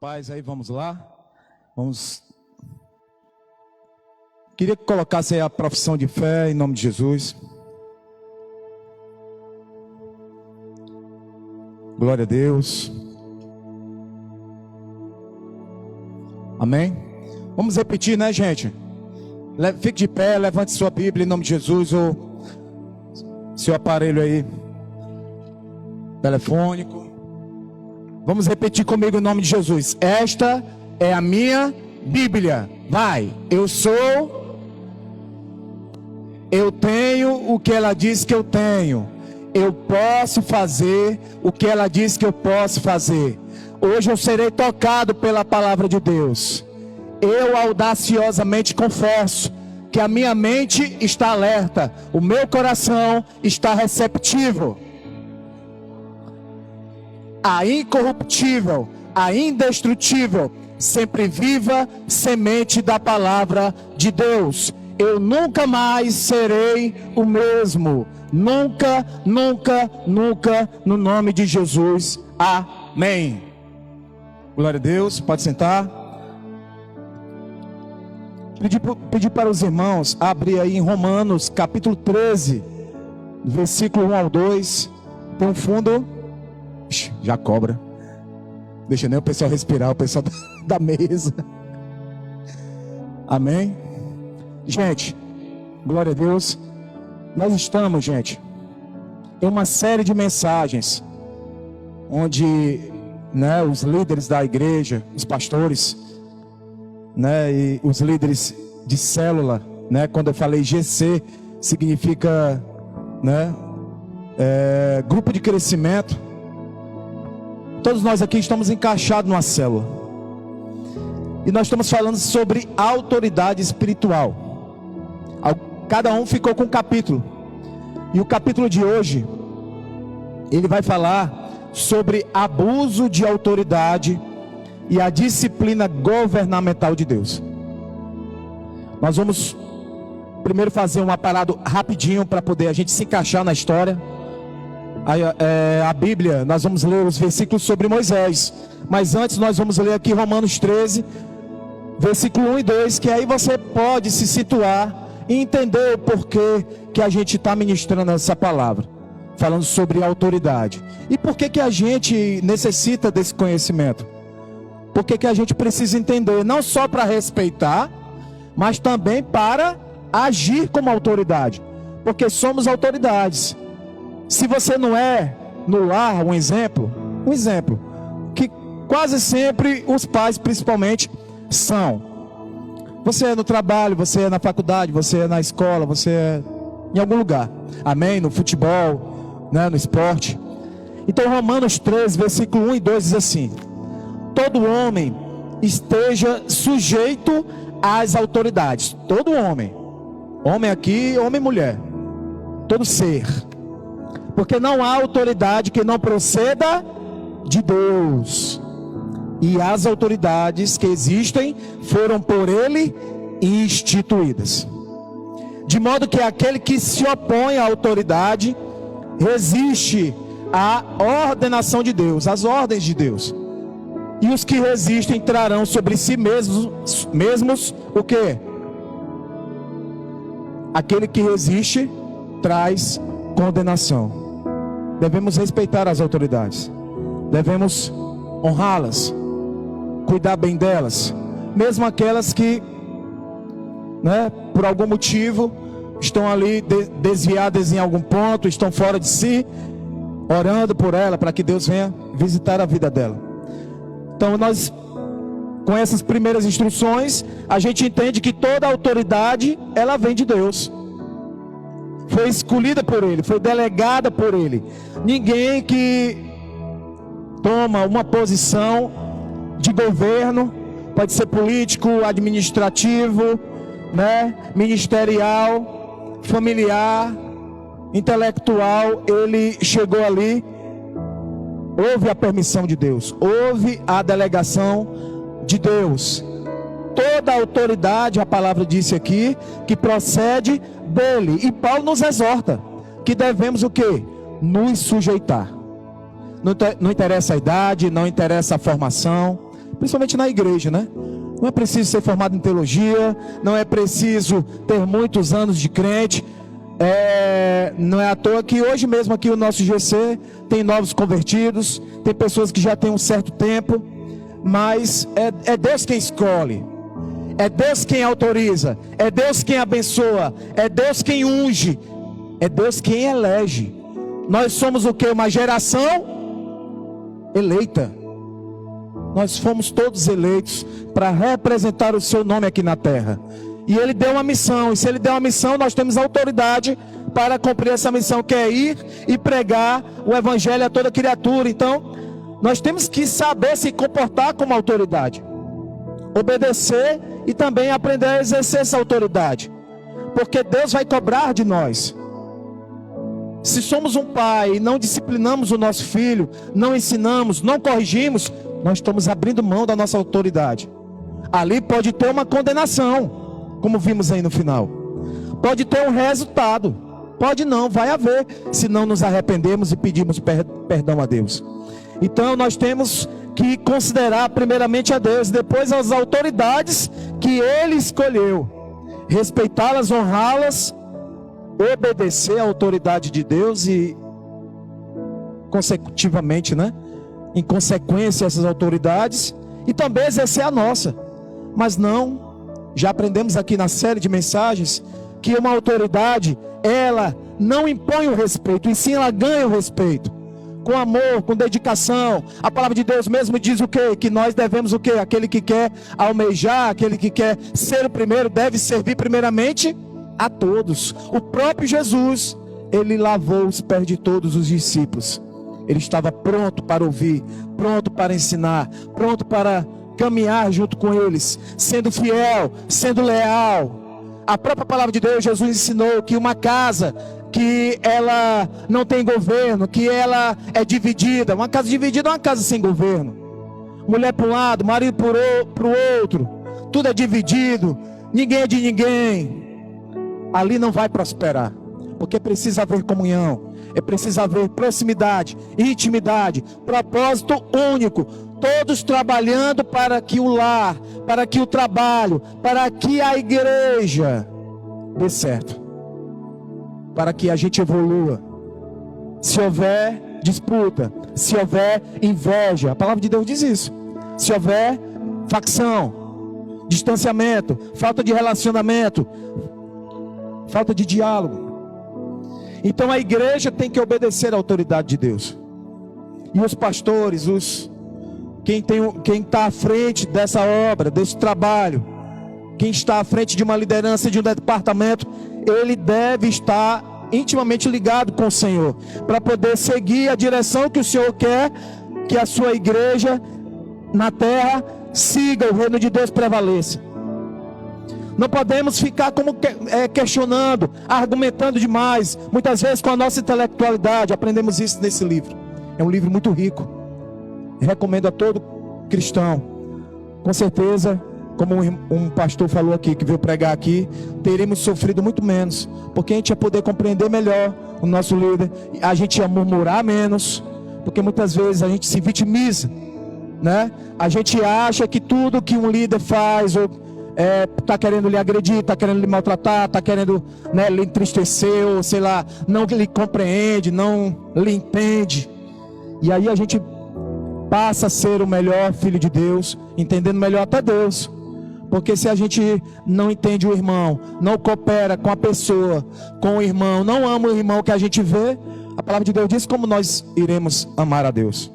paz aí, vamos lá. Queria que colocasse aí a profissão de fé em nome de Jesus. Glória a Deus. Amém? Vamos repetir, né, gente? Fique de pé, levante sua Bíblia em nome de Jesus, ou seu aparelho aí telefônico. Vamos repetir comigo em nome de Jesus. Esta é a minha Bíblia. Vai. Eu tenho o que ela diz que eu tenho. Eu posso fazer o que ela diz que eu posso fazer. Hoje eu serei tocado pela palavra de Deus. Eu audaciosamente confesso que a minha mente está alerta, o meu coração está receptivo. A incorruptível, a indestrutível, sempre viva semente da palavra de Deus. Eu nunca mais serei o mesmo. Nunca, nunca, nunca, no nome de Jesus. Amém. Glória a Deus, pode sentar. Pedir para os irmãos abrir aí em Romanos capítulo 13, versículo 1 ao 2. Tem um fundo. Já cobra. Deixa nem o pessoal respirar, o pessoal da mesa. Amém? Gente, glória a Deus. Nós estamos, gente, em uma série de mensagens onde, né, os líderes da igreja, os pastores, né, e os líderes de célula, né, quando eu falei GC, significa, né, grupo de crescimento. Todos nós aqui estamos encaixados numa célula. E nós estamos falando sobre autoridade espiritual. Cada um ficou com um capítulo. E o capítulo de hoje, ele vai falar sobre abuso de autoridade e a disciplina governamental de Deus. Nós vamos primeiro fazer uma parada rapidinho para poder a gente se encaixar na história. A Bíblia, nós vamos ler os versículos sobre Moisés, mas antes nós vamos ler aqui Romanos 13, versículo 1 e 2, que aí você pode se situar e entender o porquê que a gente está ministrando essa palavra, falando sobre autoridade. E por que a gente necessita desse conhecimento? Por que a gente precisa entender, não só para respeitar, mas também para agir como autoridade, porque somos autoridades. Se você não é no lar um exemplo, que quase sempre os pais principalmente são. Você é no trabalho, você é na faculdade, você é na escola, você é em algum lugar. Amém? No futebol, né, no esporte. Então Romanos 3, versículo 1 e 2 diz assim: todo homem esteja sujeito às autoridades. Todo homem. Homem aqui, homem e mulher. Todo ser. Porque não há autoridade que não proceda de Deus. E as autoridades que existem foram por ele instituídas. De modo que aquele que se opõe à autoridade resiste à ordenação de Deus, às ordens de Deus. E os que resistem trarão sobre si mesmos o quê? Aquele que resiste traz condenação. Devemos respeitar as autoridades. Devemos honrá-las, cuidar bem delas, mesmo aquelas que, né, por algum motivo estão ali desviadas em algum ponto, estão fora de si, orando por ela para que Deus venha visitar a vida dela. Então nós, com essas primeiras instruções, a gente entende que toda autoridade ela vem de Deus. Foi escolhida por ele, foi delegada por ele. Ninguém que toma uma posição de governo, pode ser político, administrativo, né, ministerial, familiar, intelectual, ele chegou ali, houve a permissão de Deus, houve a delegação de Deus. Toda a autoridade, a palavra disse aqui, que procede dele. E Paulo nos exorta que devemos o quê? Nos sujeitar. Não interessa a idade, não interessa a formação, principalmente na igreja, né? Não é preciso ser formado em teologia, não é preciso ter muitos anos de crente. Não é à toa que hoje mesmo aqui o nosso GC tem novos convertidos, tem pessoas que já têm um certo tempo, mas é Deus quem escolhe, é Deus quem autoriza, é Deus quem abençoa, é Deus quem unge, é Deus quem elege. Nós somos o que? Uma geração eleita. Nós fomos todos eleitos para representar o seu nome aqui na terra. E Ele deu uma missão, e se Ele deu uma missão, nós temos autoridade para cumprir essa missão, que é ir e pregar o Evangelho a toda criatura. Então, nós temos que saber se comportar como autoridade, obedecer e também aprender a exercer essa autoridade, porque Deus vai cobrar de nós. Se somos um pai e não disciplinamos o nosso filho, não ensinamos, não corrigimos, nós estamos abrindo mão da nossa autoridade. Ali pode ter uma condenação, como vimos aí no final. Pode ter um resultado. Pode não, vai haver, se não nos arrependemos e pedimos perdão a Deus. Então nós temos que considerar primeiramente a Deus, depois as autoridades que Ele escolheu, respeitá-las, honrá-las, obedecer à autoridade de Deus e consecutivamente, né? Em consequência essas autoridades, e também exercer a nossa. Mas não, já aprendemos aqui na série de mensagens que uma autoridade, ela não impõe o respeito, e sim ela ganha o respeito, com amor, com dedicação. A palavra de Deus mesmo diz o quê? Que nós devemos o quê? Aquele que quer almejar, aquele que quer ser o primeiro, deve servir primeiramente a todos. O próprio Jesus, Ele lavou os pés de todos os discípulos. Ele estava pronto para ouvir, pronto para ensinar, pronto para caminhar junto com eles, sendo fiel, sendo leal. A própria palavra de Deus, Jesus ensinou que uma casa que ela não tem governo, que ela é dividida, uma casa dividida é uma casa sem governo. Mulher para um lado, marido para o outro, tudo é dividido, ninguém é de ninguém. Ali não vai prosperar, porque precisa haver comunhão, precisa haver proximidade, intimidade, propósito único, todos trabalhando para que o lar, para que o trabalho, para que a igreja dê certo, para que a gente evolua. Se houver disputa, se houver inveja, a palavra de Deus diz isso, se houver facção, distanciamento, falta de relacionamento, falta de diálogo, então a igreja tem que obedecer à autoridade de Deus. E os pastores, quem está à frente dessa obra, desse trabalho, quem está à frente de uma liderança, de um departamento, ele deve estar intimamente ligado com o Senhor, para poder seguir a direção que o Senhor quer que a sua igreja na terra siga, o reino de Deus prevaleça. Não podemos ficar como questionando, argumentando demais, muitas vezes com a nossa intelectualidade. Aprendemos isso nesse livro. É um livro muito rico, recomendo a todo cristão. Com certeza, como um pastor falou aqui, que veio pregar aqui, teremos sofrido muito menos, porque a gente ia poder compreender melhor o nosso líder, a gente ia murmurar menos, porque muitas vezes a gente se vitimiza, né? A gente acha que tudo que um líder faz, ou está querendo lhe agredir, está querendo lhe maltratar, está querendo, né, lhe entristecer, ou sei lá, não lhe compreende, não lhe entende. E aí a gente passa a ser o melhor filho de Deus, entendendo melhor até Deus. Porque se a gente não entende o irmão, não coopera com a pessoa, com o irmão, não ama o irmão que a gente vê, a palavra de Deus diz como nós iremos amar a Deus.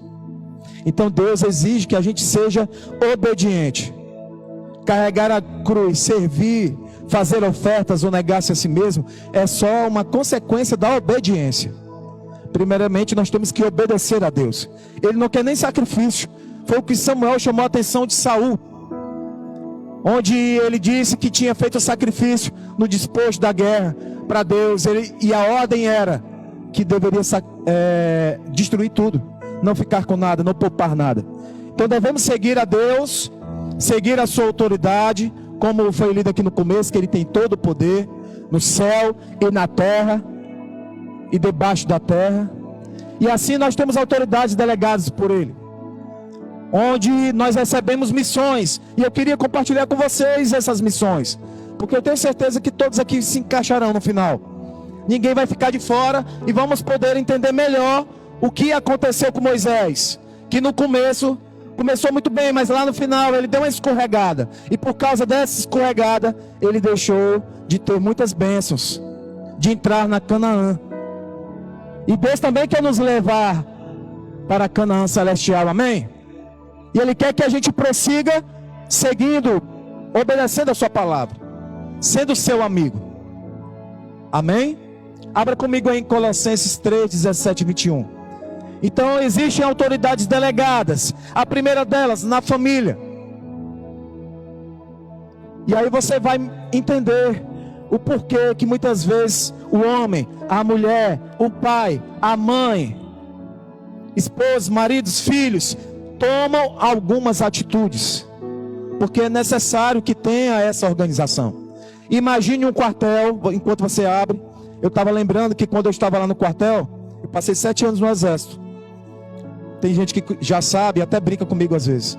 Então Deus exige que a gente seja obediente. Carregar a cruz, servir, fazer ofertas ou negar-se a si mesmo é só uma consequência da obediência. Primeiramente nós temos que obedecer a Deus. Ele não quer nem sacrifício. Foi o que Samuel chamou a atenção de Saul, onde ele disse que tinha feito o sacrifício no despojo da guerra para Deus, e a ordem era que deveria destruir tudo, não ficar com nada, não poupar nada. Então devemos seguir a Deus, seguir a sua autoridade, como foi lido aqui no começo, que Ele tem todo o poder no céu e na terra e debaixo da terra. E assim nós temos autoridades delegadas por Ele. onde nós recebemos missões. E eu queria compartilhar com vocês essas missões, porque eu tenho certeza que todos aqui se encaixarão no final. Ninguém vai ficar de fora e vamos poder entender melhor o que aconteceu com Moisés, que no começo começou muito bem, mas lá no final ele deu uma escorregada, e por causa dessa escorregada ele deixou de ter muitas bênçãos, de entrar na Canaã. E Deus também quer nos levar para a Canaã celestial, amém? E Ele quer que a gente prossiga seguindo, obedecendo a sua palavra, sendo seu amigo, amém? Abra comigo aí em Colossenses 3, 17 e 21. Então existem autoridades delegadas, a primeira delas na família. E aí você vai entender o porquê que muitas vezes o homem, a mulher, o pai, a mãe, esposos, maridos, filhos tomam algumas atitudes, porque é necessário que tenha essa organização. Imagine um quartel. Enquanto você abre, eu estava lembrando que quando eu estava lá no quartel, eu passei 7 anos no exército. Tem gente que já sabe, até brinca comigo às vezes.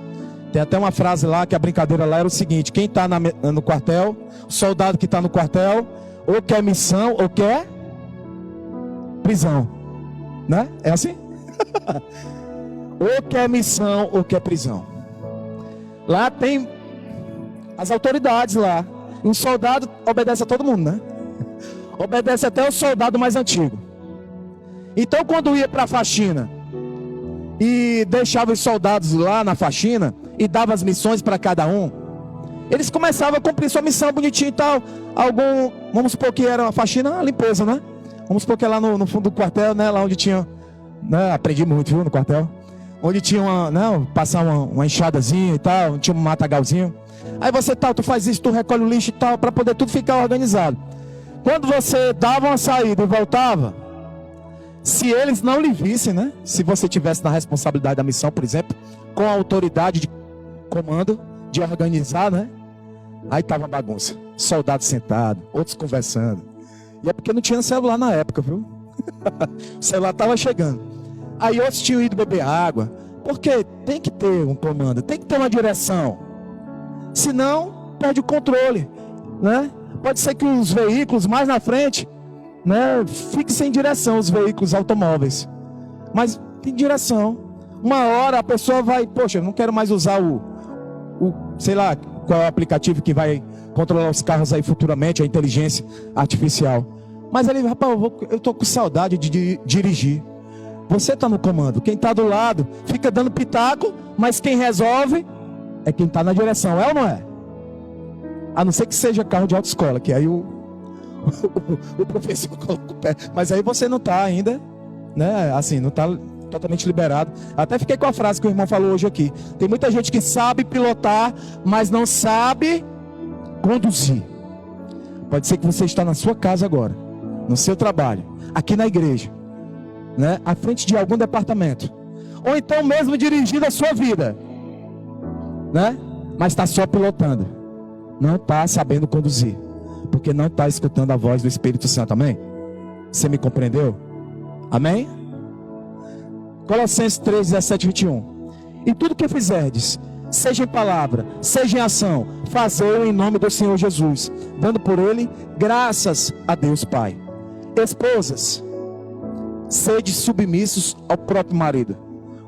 Tem até uma frase lá, que a brincadeira lá era o seguinte: quem está no quartel, o soldado que está no quartel, ou quer missão, ou quer prisão, né? É assim? Ou quer missão, ou quer prisão. Lá tem as autoridades lá. E um soldado obedece a todo mundo, né? Obedece até o soldado mais antigo. Então quando ia para a faxina e deixava os soldados lá na faxina e dava as missões para cada um, eles começavam a cumprir sua missão bonitinho e tal. Vamos supor que era uma faxina, uma limpeza, né? Vamos supor que é lá no fundo do quartel, né? Lá onde tinha, né? Aprendi muito, viu, no quartel. Onde tinha passar uma enxadazinha e tal, tinha um matagalzinho. Aí você tu faz isso, tu recolhe o lixo e tal, para poder tudo ficar organizado. Quando você dava uma saída e voltava, se eles não lhe vissem, né? Se você tivesse na responsabilidade da missão, por exemplo, com a autoridade de comando, de organizar, né? Aí tava uma bagunça. Soldado sentado, outros conversando. E é porque não tinha celular na época, viu? O celular tava chegando. Aí outros tinham ido beber água. Porque tem que ter um comando, tem que ter uma direção. Senão, perde o controle, né? Pode ser que os veículos mais na frente, né, fiquem sem direção, os veículos automóveis. Mas tem direção. Uma hora a pessoa vai, poxa, eu não quero mais usar sei lá, qual é o aplicativo que vai controlar os carros aí futuramente, a inteligência artificial. Mas ele, rapaz, eu tô com saudade de dirigir. Você está no comando. Quem está do lado fica dando pitaco, mas quem resolve é quem está na direção, é ou não é? A não ser que seja carro de autoescola, que aí o professor coloca o pé. Mas aí você não está ainda, né? Assim, não está totalmente liberado. Até fiquei com a frase que o irmão falou hoje aqui. Tem muita gente que sabe pilotar, mas não sabe conduzir. Pode ser que você está na sua casa agora, no seu trabalho, aqui na igreja, né? À frente de algum departamento, ou então mesmo dirigindo a sua vida, né? Mas está só pilotando, não está sabendo conduzir, porque não está escutando a voz do Espírito Santo, amém? Você me compreendeu? Amém? Colossenses 3, 17 e 21. E tudo que fizerdes, seja em palavra, seja em ação, fazei-o em nome do Senhor Jesus, dando por ele graças a Deus Pai. Esposas, sede submissos ao próprio marido,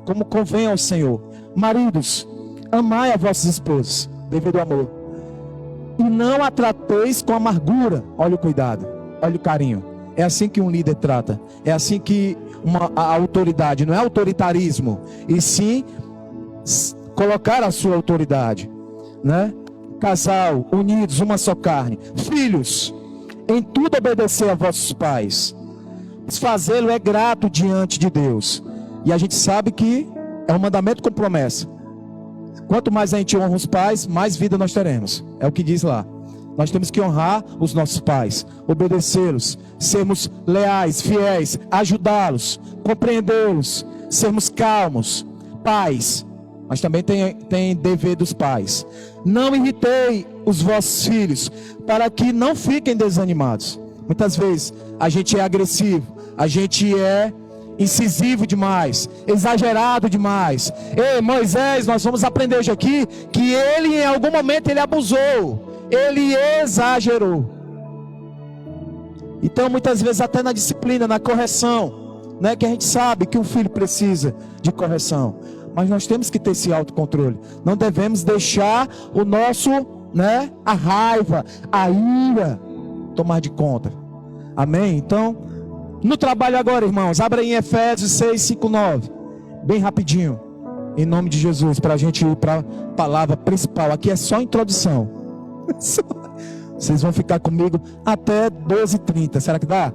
como convém ao Senhor. Maridos, amai a vossas esposas, devido ao amor, e não a trateis com amargura. Olha o cuidado, olha o carinho. É assim que um líder trata. É assim que a autoridade, não é autoritarismo, e sim colocar a sua autoridade, né? Casal, unidos, uma só carne. Filhos, em tudo obedecer a vossos pais. Fazê-lo é grato diante de Deus. E a gente sabe que é um mandamento com promessa. Quanto mais a gente honra os pais, mais vida nós teremos. É o que diz lá. Nós temos que honrar os nossos pais, obedecê-los, sermos leais, fiéis, ajudá-los, compreendê-los, sermos calmos. Pais, mas também tem dever dos pais. Não irritei os vossos filhos, para que não fiquem desanimados. Muitas vezes a gente é agressivo, a gente é incisivo demais, exagerado demais. Ei, Moisés, nós vamos aprender hoje aqui que ele em algum momento ele abusou, ele exagerou. Então muitas vezes até na disciplina, na correção, né, que a gente sabe que o filho precisa de correção, mas nós temos que ter esse autocontrole. Não devemos deixar o nosso, né, a raiva, a ira tomar de conta. Amém? Então, no trabalho agora, irmãos, abra em Efésios 6, 5, 9. Bem rapidinho, em nome de Jesus, para a gente ir para a palavra principal. Aqui é só introdução. Vocês vão ficar comigo até 12h30. Será que dá?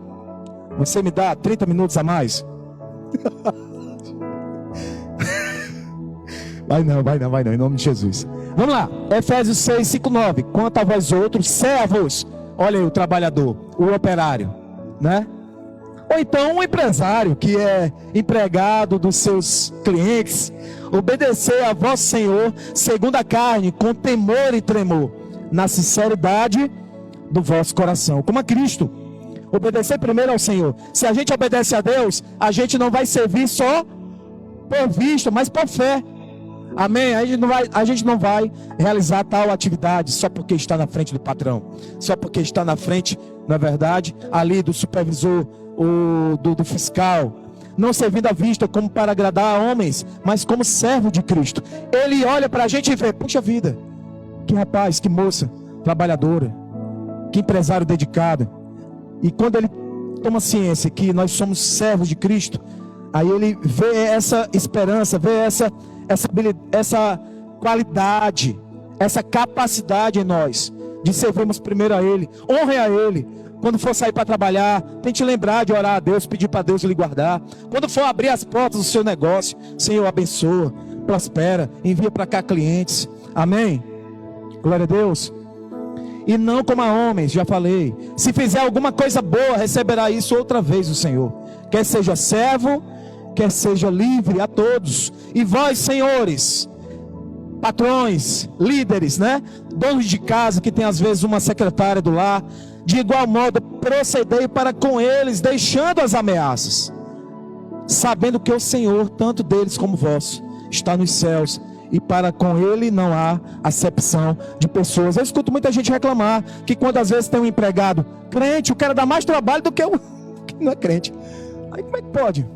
Você me dá 30 minutos a mais? Vai não, em nome de Jesus. Vamos lá, Efésios 6, 5, 9. Quanto a vós outros, servos. Olha aí o trabalhador, o operário, né? Ou então um empresário que é empregado dos seus clientes, obedecer a vosso Senhor segundo a carne, com temor e tremor, na sinceridade do vosso coração, como a Cristo. Obedecer primeiro ao Senhor. Se a gente obedece a Deus, a gente não vai servir só por vista, mas por fé. Amém? A gente não vai realizar tal atividade só porque está na frente do patrão, só porque está na frente, na verdade, ali do supervisor, do fiscal, não servindo à vista como para agradar a homens, mas como servo de Cristo. Ele olha para a gente e vê, puxa vida, que rapaz, que moça trabalhadora, que empresário dedicado. E quando ele toma ciência que nós somos servos de Cristo, aí ele vê essa esperança, vê essa qualidade, essa capacidade em nós de servirmos primeiro a Ele. Honre a Ele. Quando for sair para trabalhar, tente lembrar de orar a Deus, pedir para Deus lhe guardar. Quando for abrir as portas do seu negócio, Senhor, abençoa, prospera, envia para cá clientes. Amém? Glória a Deus. E não como a homens, já falei. Se fizer alguma coisa boa, receberá isso outra vez o Senhor. Quer seja servo, quer seja livre, a todos. E vós, senhores, patrões, líderes, né? Donos de casa, que tem às vezes uma secretária do lar, de igual modo procedei para com eles, deixando as ameaças, sabendo que o Senhor, tanto deles como vós, está nos céus, e para com Ele não há acepção de pessoas. Eu escuto muita gente reclamar que quando às vezes tem um empregado crente, o cara dá mais trabalho do que o que não é crente. Aí como é que pode?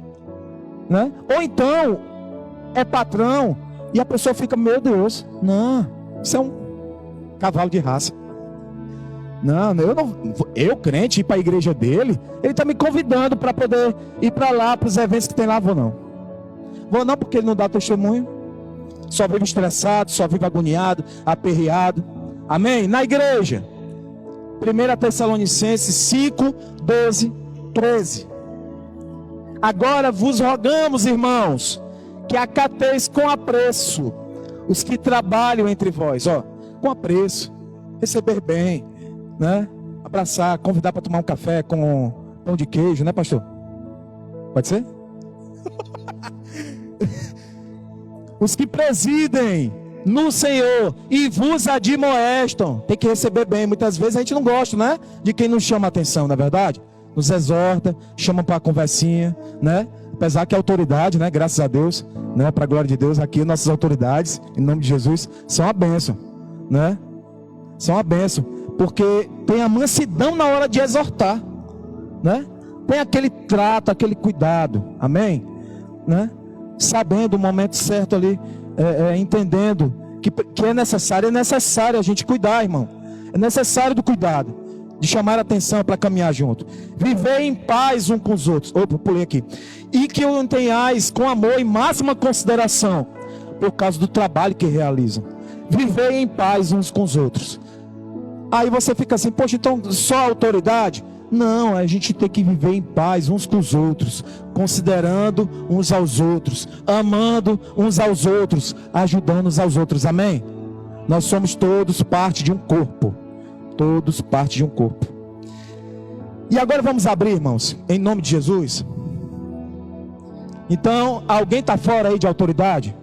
Né? Ou então é patrão e a pessoa fica, meu Deus, não, isso é um cavalo de raça. Não, eu crente, ir para a igreja dele, ele está me convidando para poder ir para lá, para os eventos que tem lá. Vou não porque ele não dá testemunho, só vive estressado, só vive agoniado, aperreado. Amém? Na igreja, 1 Tessalonicenses 5, 12, 13. Agora vos rogamos, irmãos, que acateis com apreço os que trabalham entre vós, com apreço, receber bem, né? Abraçar, convidar para tomar um café com pão de queijo, né, pastor? Pode ser? Os que presidem no Senhor e vos admoestam, tem que receber bem. Muitas vezes a gente não gosta, né? De quem nos chama a atenção, não é verdade? Nos exorta, chama para a conversinha, né? Apesar que a autoridade, né? Graças a Deus, né? Para a glória de Deus, aqui nossas autoridades, em nome de Jesus, são uma bênção, né? São uma bênção, porque tem a mansidão na hora de exortar, né? Tem aquele trato, aquele cuidado, amém? Né? Sabendo o momento certo ali, entendendo que é necessário a gente cuidar, irmão. É necessário do cuidado, de chamar a atenção para caminhar junto. Viver em paz um com os outros. Opa, pulei aqui. E que o tenhais com amor e máxima consideração, por causa do trabalho que realizam. Viver em paz uns com os outros. Aí você fica assim, poxa, então só autoridade? Não, a gente tem que viver em paz uns com os outros, considerando uns aos outros, amando uns aos outros, ajudando uns aos outros, amém? Nós somos todos parte de um corpo, todos parte de um corpo. E agora vamos abrir, irmãos, em nome de Jesus. Então, alguém está fora aí de autoridade?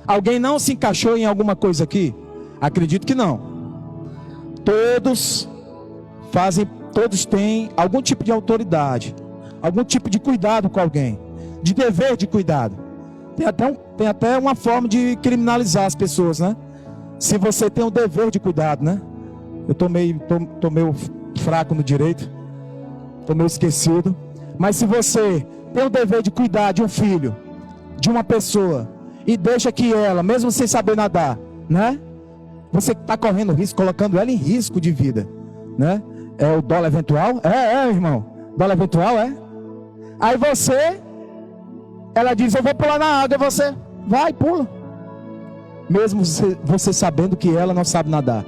Alguém não se encaixou em alguma coisa aqui? Acredito que não. Todos têm algum tipo de autoridade, algum tipo de cuidado com alguém. de dever de cuidado. Tem até uma forma de criminalizar as pessoas, né? Se você tem o dever de cuidado, né? Eu tô meio fraco no direito, tô meio esquecido. Mas se você tem o dever de cuidar de um filho, de uma pessoa, e deixa que ela, mesmo sem saber nadar, né? Você está correndo risco, colocando ela em risco de vida, né? É o dolo eventual? Irmão. Dolo eventual, é? Aí ela diz, eu vou pular na água, e você vai, pula. Mesmo você sabendo que ela não sabe nadar.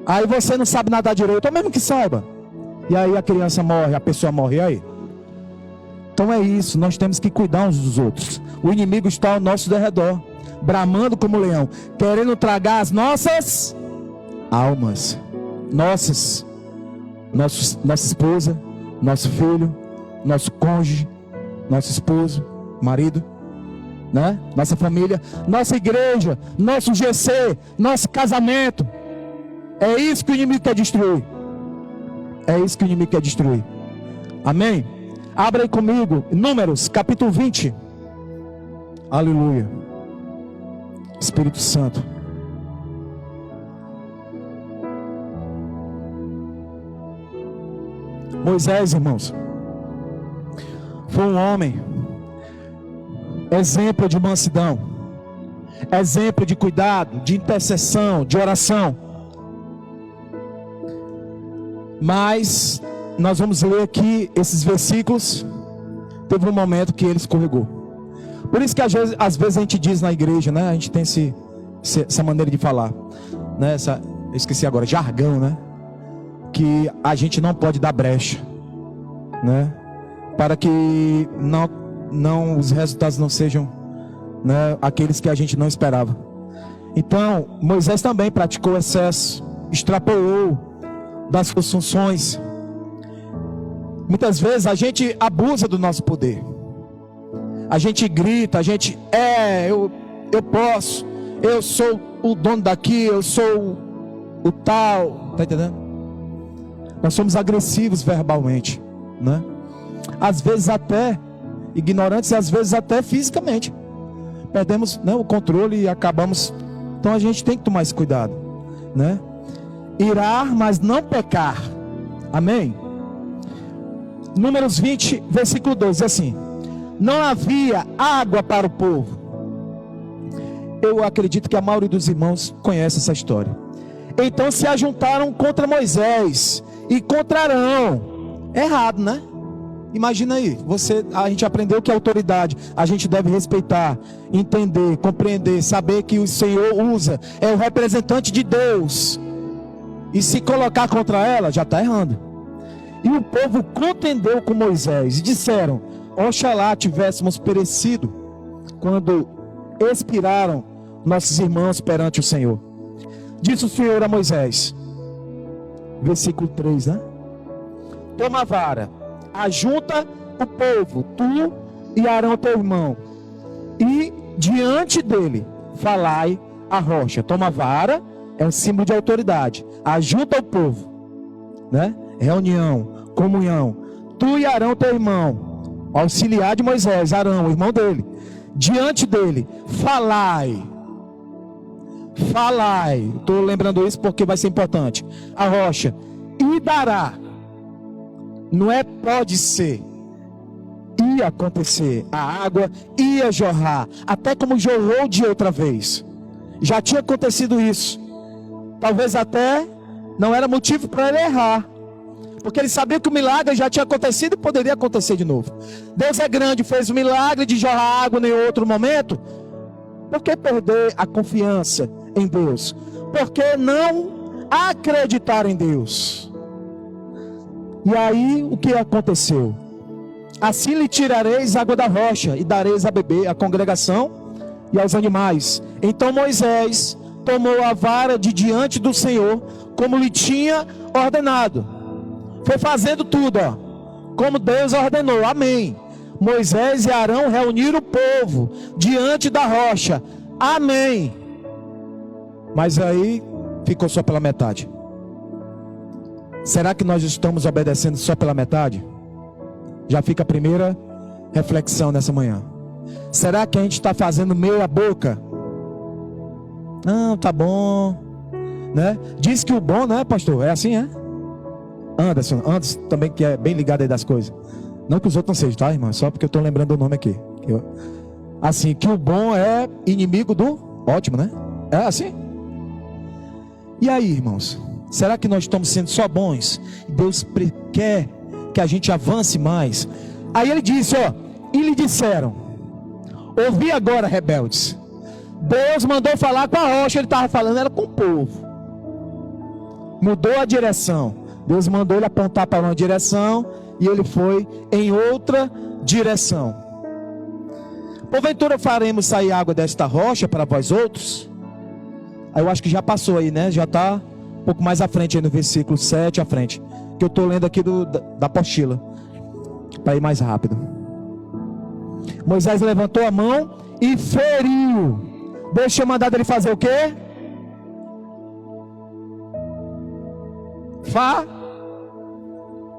Aí você não sabe nadar direito, ou mesmo que saiba. E aí a criança morre, a pessoa morre, e aí? Então é isso, nós temos que cuidar uns dos outros. O inimigo está ao nosso derredor, bramando como leão, querendo tragar as nossas almas. Nossa esposa, nosso filho, nosso cônjuge, nosso esposo, marido, né? Nossa família, nossa igreja, nosso GC, nosso casamento. É isso que o inimigo quer destruir. É isso que o inimigo quer destruir. Amém? Abra aí comigo, Números, capítulo 20. Aleluia. Espírito Santo. Moisés, irmãos, foi um homem, exemplo de mansidão, exemplo de cuidado, de intercessão, de oração. Mas nós vamos ler aqui esses versículos. Teve um momento que ele escorregou. Por isso que às vezes a gente diz na igreja, né? A gente tem essa maneira de falar, né? Eu esqueci agora, jargão, né? Que a gente não pode dar brecha, né? Para que os resultados não sejam, né, aqueles que a gente não esperava. Então Moisés também praticou excesso, extrapolou das suas funções. Muitas vezes a gente abusa do nosso poder. A gente grita, eu posso, eu sou o dono daqui, eu sou o tal, tá entendendo? Nós somos agressivos verbalmente, né? Às vezes até ignorantes, e às vezes até fisicamente. Perdemos, né, o controle e acabamos. Então a gente tem que tomar esse cuidado, né? Irar, mas não pecar. Amém? Números 20, versículo 12, assim: não havia água para o povo. Eu acredito que a maioria dos irmãos conhece essa história. Então se ajuntaram contra Moisés e contra Arão. Errado, né? Imagina aí, a gente aprendeu que a autoridade a gente deve respeitar, entender, compreender, saber que o Senhor usa, é o representante de Deus. E se colocar contra ela, já está errando. E o povo contendeu com Moisés e disseram: oxalá tivéssemos perecido quando expiraram nossos irmãos perante o Senhor. Disse o Senhor a Moisés, versículo 3, né? Toma a vara, ajunta o povo, tu e Arão teu irmão, e diante dele falai a rocha. Toma a vara é um símbolo de autoridade. Ajunta o povo, né? Reunião, comunhão. Tu e Arão teu irmão, auxiliar de Moisés, Arão, o irmão dele, diante dele falai. Estou lembrando isso porque vai ser importante. A rocha, e dará. Não é pode ser, ia acontecer. A água ia jorrar, até como jorrou de outra vez. Já tinha acontecido isso. Talvez até não era motivo para ele errar, porque ele sabia que o milagre já tinha acontecido e poderia acontecer de novo. Deus é grande, fez o milagre de jorrar água em outro momento. Por que perder a confiança em Deus? Por que não acreditar em Deus? E aí o que aconteceu? Assim lhe tirareis água da rocha e dareis a beber à congregação e aos animais. Então Moisés tomou a vara de diante do Senhor, como lhe tinha ordenado. Foi fazendo tudo, como Deus ordenou. Amém. Moisés e Arão reuniram o povo diante da rocha. Amém. Mas aí ficou só pela metade. Será que nós estamos obedecendo só pela metade? Já fica a primeira reflexão nessa manhã. Será que a gente está fazendo meia boca? Não, tá bom, né? Diz que o bom, né, pastor? É assim, é? Anderson também, que é bem ligado aí das coisas. Não que os outros não sejam, tá, irmão? Só porque eu estou lembrando o nome aqui. Assim, que o bom é inimigo do ótimo, né? É assim? E aí, irmãos? Será que nós estamos sendo só bons? Deus quer que a gente avance mais. Aí ele disse, ó, e lhe disseram: ouvi agora, rebeldes. Deus mandou falar com a rocha, ele estava falando, era com o povo. Mudou a direção. Deus mandou ele apontar para uma direção e ele foi em outra direção. Porventura faremos sair água desta rocha para vós outros? Aí eu acho que já passou aí, né? Já está um pouco mais à frente aí no versículo 7 à frente, que eu estou lendo aqui da apostila, para ir mais rápido. Moisés levantou a mão e feriu. Deus tinha mandado ele fazer o quê?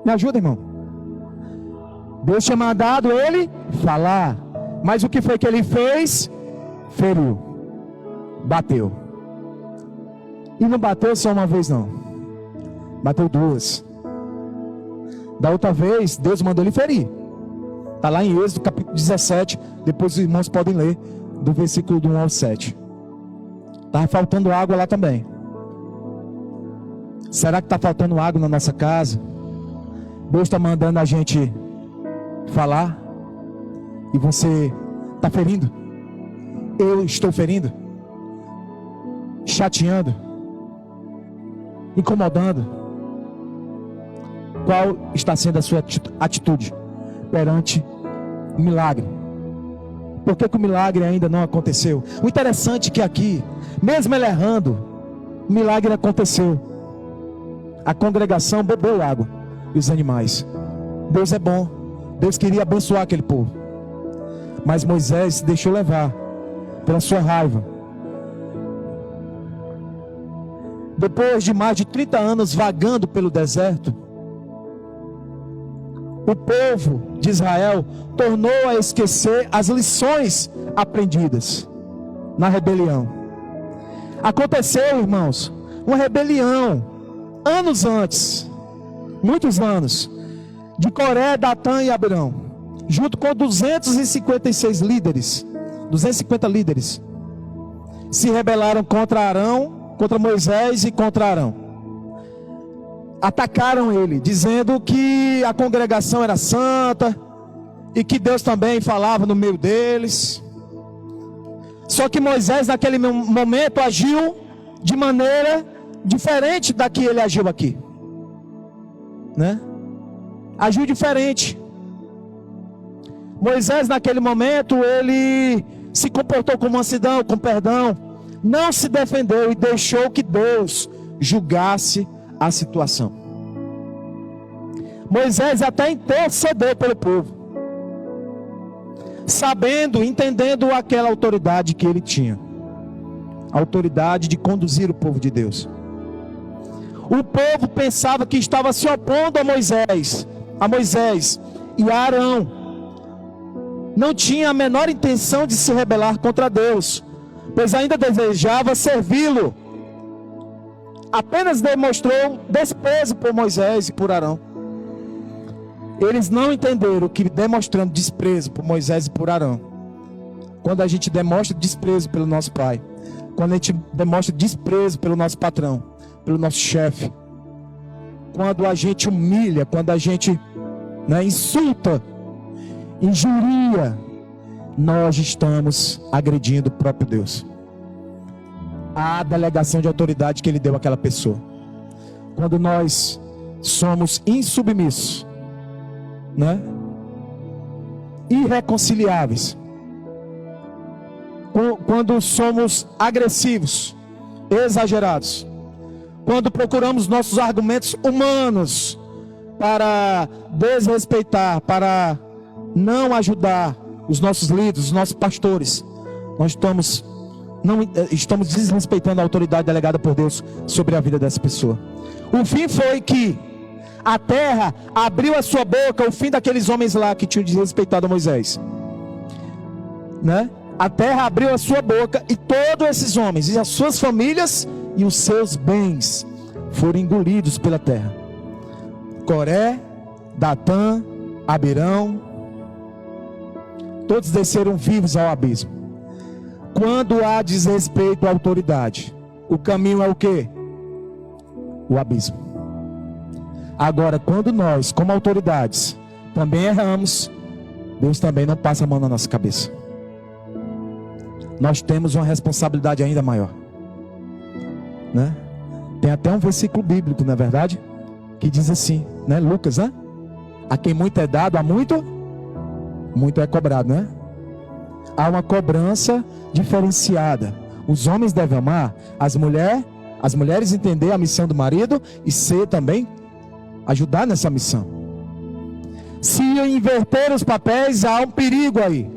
Me ajuda, irmão. Deus tinha mandado ele falar. Mas o que foi que ele fez? Feriu. Bateu. E não bateu só uma vez, não. Bateu duas. Da outra vez, Deus mandou ele ferir. Está lá em Êxodo capítulo 17. Depois os irmãos podem ler do versículo do 1 ao 7. Estava faltando água lá também. Será que está faltando água na nossa casa? Deus está mandando a gente falar e você está ferindo? Eu estou ferindo? Chateando? Incomodando? Qual está sendo a sua atitude perante o milagre? Por que o milagre ainda não aconteceu? O interessante é que aqui, mesmo ele errando, o milagre aconteceu. A congregação bebeu água e os animais. Deus é bom. Deus queria abençoar aquele povo, mas Moisés se deixou levar pela sua raiva. Depois de mais de 30 anos vagando pelo deserto, o povo de Israel tornou a esquecer as lições aprendidas na rebelião. Aconteceu, irmãos, uma rebelião anos antes, muitos anos, de Coré, Datã e Abirão, junto com 256 líderes, 250 líderes, se rebelaram contra Arão, contra Moisés e contra Arão. Atacaram ele, dizendo que a congregação era santa e que Deus também falava no meio deles. Só que Moisés naquele momento agiu de maneira diferente da que ele agiu aqui, né? Agiu diferente. Moisés naquele momento ele se comportou com mansidão, com perdão, não se defendeu e deixou que Deus julgasse a situação. Moisés até intercedeu pelo povo, sabendo, entendendo aquela autoridade que ele tinha, a autoridade de conduzir o povo de Deus. O povo pensava que estava se opondo a Moisés e a Arão. Não tinha a menor intenção de se rebelar contra Deus, pois ainda desejava servi-lo. Apenas demonstrou desprezo por Moisés e por Arão. Eles não entenderam que demonstrando desprezo por Moisés e por Arão, quando a gente demonstra desprezo pelo nosso pai, quando a gente demonstra desprezo pelo nosso patrão, pelo nosso chefe, quando a gente humilha, quando a gente insulta, injuria, nós estamos agredindo o próprio Deus, a delegação de autoridade que ele deu àquela pessoa. Quando nós somos insubmissos, irreconciliáveis, quando somos agressivos, exagerados, quando procuramos nossos argumentos humanos para desrespeitar, para não ajudar os nossos líderes, os nossos pastores, nós estamos desrespeitando a autoridade delegada por Deus sobre a vida dessa pessoa. O fim foi que a terra abriu a sua boca, o fim daqueles homens lá que tinham desrespeitado a Moisés, né? A terra abriu a sua boca e todos esses homens e as suas famílias e os seus bens foram engolidos pela terra. Coré, Datã, Abirão, todos desceram vivos ao abismo. Quando há desrespeito à autoridade, o caminho é o quê? O abismo. Agora, quando nós, como autoridades, também erramos, Deus também não passa a mão na nossa cabeça. Nós temos uma responsabilidade ainda maior, né? Tem até um versículo bíblico, não é verdade? Que diz assim, né? Lucas, né? A quem muito é dado, a muito é cobrado, né? Há uma cobrança diferenciada. Os homens devem amar, as mulheres entender a missão do marido e ser também, ajudar nessa missão. Se inverter os papéis, há um perigo aí,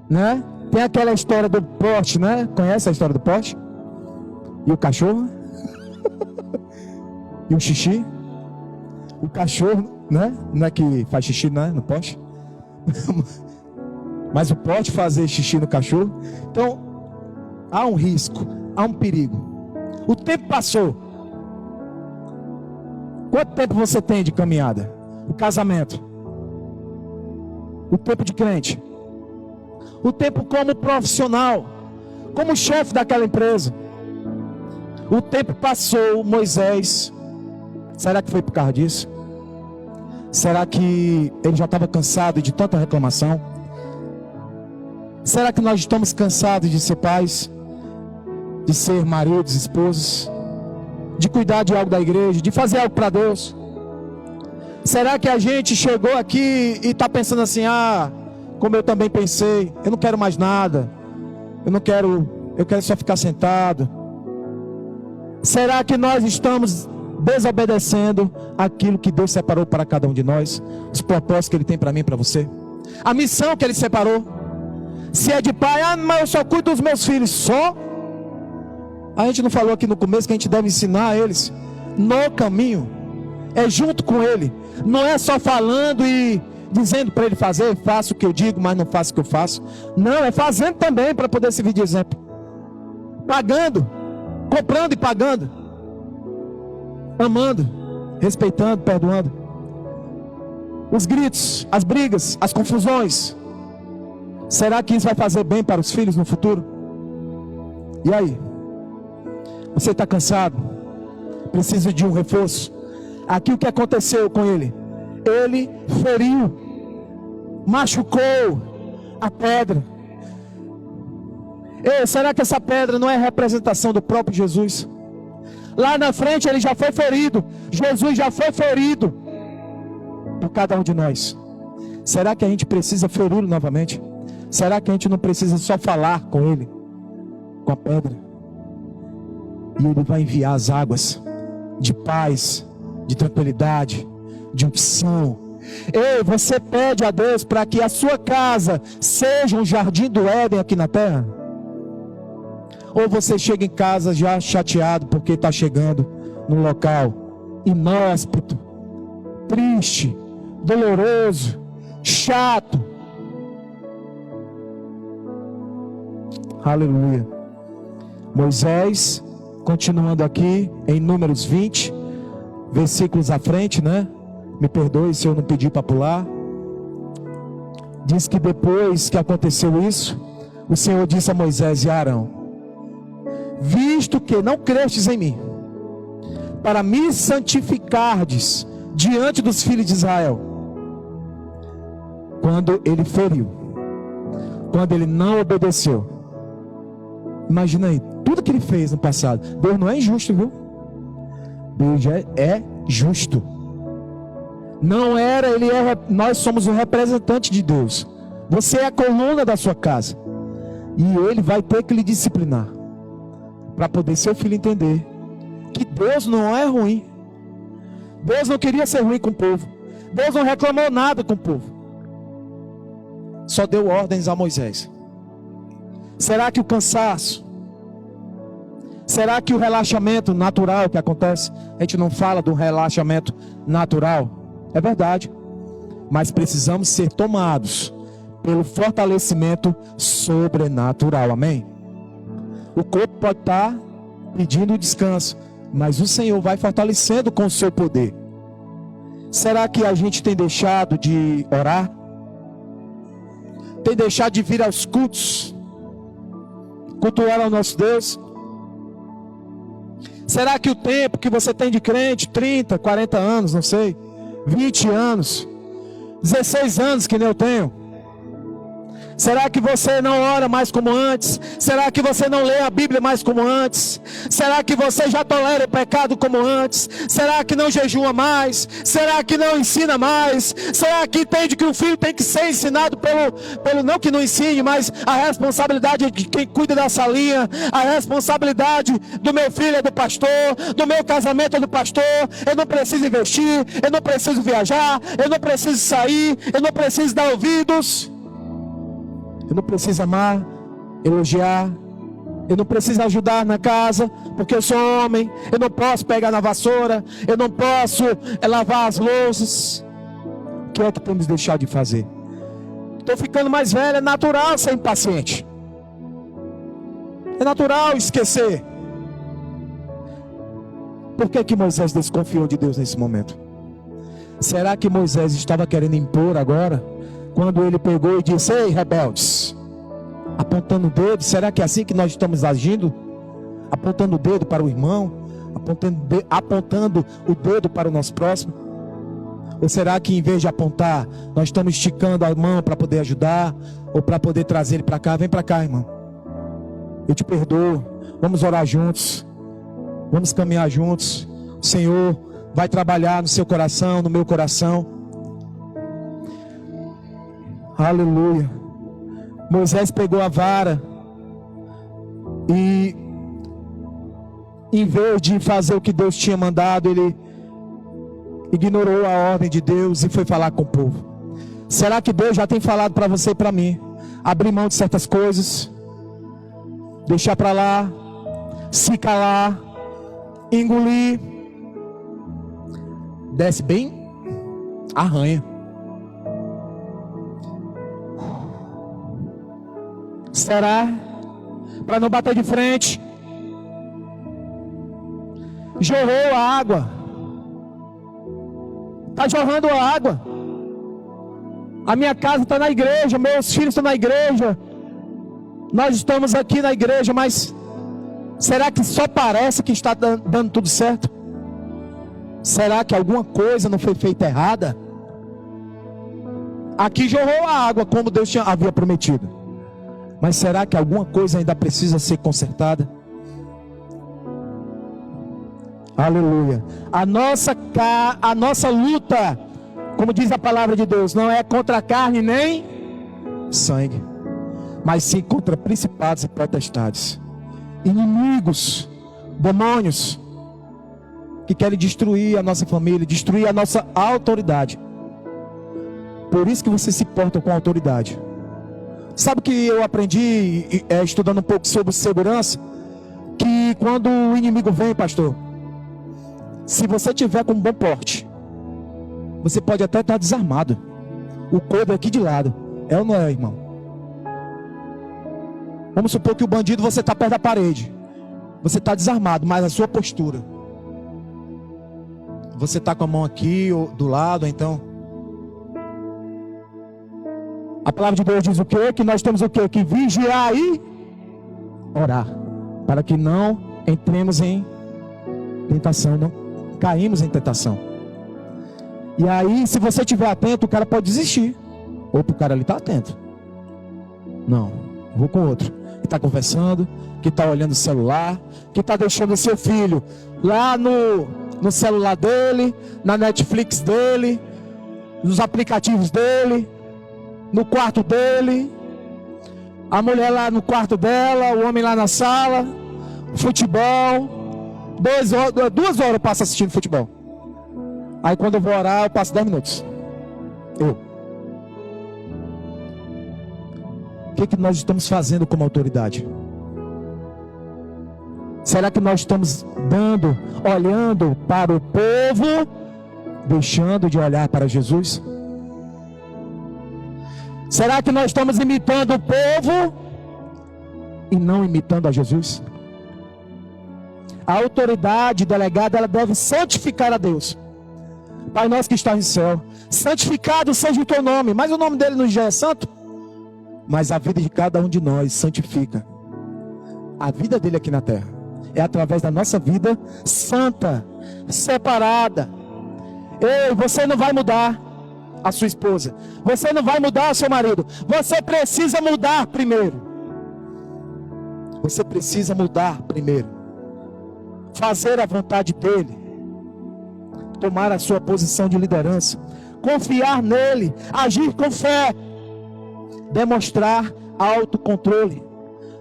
né? Tem aquela história do poste, né? Conhece a história do poste? E o cachorro? E o xixi? O cachorro, né? Não é que faz xixi, né? No poste? Mas o poste fazer xixi no cachorro. Então, há um risco, há um perigo. O tempo passou. Quanto tempo você tem de caminhada? O casamento. O tempo de crente. O tempo como profissional, como chefe daquela empresa. O tempo passou, Moisés. Será que foi por causa disso? Será que ele já estava cansado de tanta reclamação? Será que nós estamos cansados de ser pais? De ser maridos, esposos? De cuidar de algo da igreja? De fazer algo para Deus? Será que a gente chegou aqui e está pensando assim, como eu também pensei, eu não quero mais nada, eu quero só ficar sentado? Será que nós estamos desobedecendo aquilo que Deus separou para cada um de nós, os propósitos que Ele tem para mim e para você, a missão que Ele separou? Se é de pai, mas eu só cuido dos meus filhos, só? A gente não falou aqui no começo que a gente deve ensinar eles no caminho, é junto com Ele, não é só falando e dizendo para ele fazer, faça o que eu digo, mas não faça o que eu faço. Não, é fazendo também para poder servir de exemplo. Pagando, comprando e pagando. Amando, respeitando, perdoando. Os gritos, as brigas, as confusões. Será que isso vai fazer bem para os filhos no futuro? E aí? Você está cansado? Precisa de um reforço? Aqui o que aconteceu com ele? Ele feriu, machucou a pedra. Será que essa pedra não é representação do próprio Jesus? Lá na frente ele já foi ferido. Jesus já foi ferido por cada um de nós. Será que a gente precisa feri-lo novamente? Será que a gente não precisa só falar com ele, com a pedra? E ele vai enviar as águas de paz, de tranquilidade, de unção. Você pede a Deus para que a sua casa seja um jardim do Éden aqui na terra? Ou você chega em casa já chateado porque está chegando num local inóspito, triste, doloroso, chato? Aleluia. Moisés, continuando aqui em Números 20, versículos à frente, né? Me perdoe se eu não pedi para pular. Diz que depois que aconteceu isso, o Senhor disse a Moisés e a Arão: visto que não crestes em mim, para me santificardes diante dos filhos de Israel. Quando ele feriu, quando ele não obedeceu. Imagina aí, tudo que ele fez no passado. Deus não é injusto, viu? Deus é justo. Não era, nós somos o representante de Deus. Você é a coluna da sua casa. E ele vai ter que lhe disciplinar, para poder seu filho entender que Deus não é ruim. Deus não queria ser ruim com o povo. Deus não reclamou nada com o povo. Só deu ordens a Moisés. Será que o cansaço? Será que o relaxamento natural que acontece, a gente não fala do relaxamento natural? É verdade. Mas precisamos ser tomados pelo fortalecimento sobrenatural. Amém? O corpo pode estar pedindo descanso, mas o Senhor vai fortalecendo com o seu poder. Será que a gente tem deixado de orar? Tem deixado de vir aos cultos? Cultuar ao nosso Deus? Será que o tempo que você tem de crente, 30, 40 anos, não sei, 20 anos, 16 anos que nem eu tenho, será que você não ora mais como antes? Será que você não lê a Bíblia mais como antes? Será que você já tolera o pecado como antes? Será que não jejua mais? Será que não ensina mais? Será que entende que o filho tem que ser ensinado pelo não que não ensine, mas a responsabilidade de quem cuida da salinha, a responsabilidade do meu filho é do pastor, do meu casamento é do pastor, eu não preciso investir, eu não preciso viajar, eu não preciso sair, eu não preciso dar ouvidos. Eu não preciso amar, elogiar. Eu não preciso ajudar na casa, porque eu sou homem. Eu não posso pegar na vassoura. Eu não posso lavar as louças. O que é que temos deixado de fazer? Estou ficando mais velho, é natural ser impaciente. É natural esquecer. Por que Moisés desconfiou de Deus nesse momento? Será que Moisés estava querendo impor agora? Quando ele pegou e disse: ei, rebeldes, apontando o dedo, será que é assim que nós estamos agindo? Apontando o dedo para o irmão, apontando o dedo para o nosso próximo? Ou será que em vez de apontar, nós estamos esticando a mão para poder ajudar, ou para poder trazer ele para cá? Vem para cá, irmão, eu te perdoo, vamos orar juntos, vamos caminhar juntos. O Senhor vai trabalhar no seu coração, no meu coração. Aleluia. Moisés pegou a vara e, em vez de fazer o que Deus tinha mandado, ele ignorou a ordem de Deus e foi falar com o povo. Será que Deus já tem falado para você e para mim? Abrir mão de certas coisas, deixar para lá, se calar, engolir. Desce bem, arranha. Será? Para não bater de frente. Jorrou a água. Está jorrando a água. A minha casa está na igreja, meus filhos estão na igreja, nós estamos aqui na igreja, mas será que só parece que está dando tudo certo? Será que alguma coisa não foi feita errada? Aqui jorrou a água como Deus havia prometido. Mas será que alguma coisa ainda precisa ser consertada? Aleluia. A nossa luta, como diz a palavra de Deus, não é contra a carne nem sangue, mas sim contra principados e potestades, inimigos, demônios, que querem destruir a nossa família, destruir a nossa autoridade. Por isso que você se porta com autoridade. Sabe o que eu aprendi estudando um pouco sobre segurança? Que quando o inimigo vem, pastor, se você tiver com um bom porte, você pode até estar desarmado. O couro aqui de lado. É ou não é, irmão? Vamos supor que o bandido, você está perto da parede. Você está desarmado, mas a sua postura, você está com a mão aqui ou do lado, então a palavra de Deus diz o quê? Que nós temos o quê? Que vigiar e orar, para que não entremos em tentação, não caímos em tentação. E aí, se você estiver atento, o cara pode desistir. Outro cara ali está atento. Não, vou com outro que está conversando, que está olhando o celular, que está deixando o seu filho lá no celular dele, na Netflix dele, nos aplicativos dele, no quarto dele, a mulher lá no quarto dela, o homem lá na sala, futebol. 2 horas eu passo assistindo futebol. Aí quando eu vou orar, eu passo 10 minutos. O que nós estamos fazendo como autoridade? Será que nós estamos olhando para o povo, deixando de olhar para Jesus? Será que nós estamos imitando o povo e não imitando a Jesus? A autoridade delegada, ela deve santificar a Deus. Pai nosso que está no céu, santificado seja o teu nome. Mas o nome dele não já é santo? Mas a vida de cada um de nós santifica a vida dele aqui na terra. É através da nossa vida santa, separada. Ei, você não vai mudar a sua esposa, você não vai mudar o seu marido. Você precisa mudar primeiro. Você precisa mudar primeiro. Fazer a vontade dele. Tomar a sua posição de liderança. Confiar nele. Agir com fé. Demonstrar autocontrole.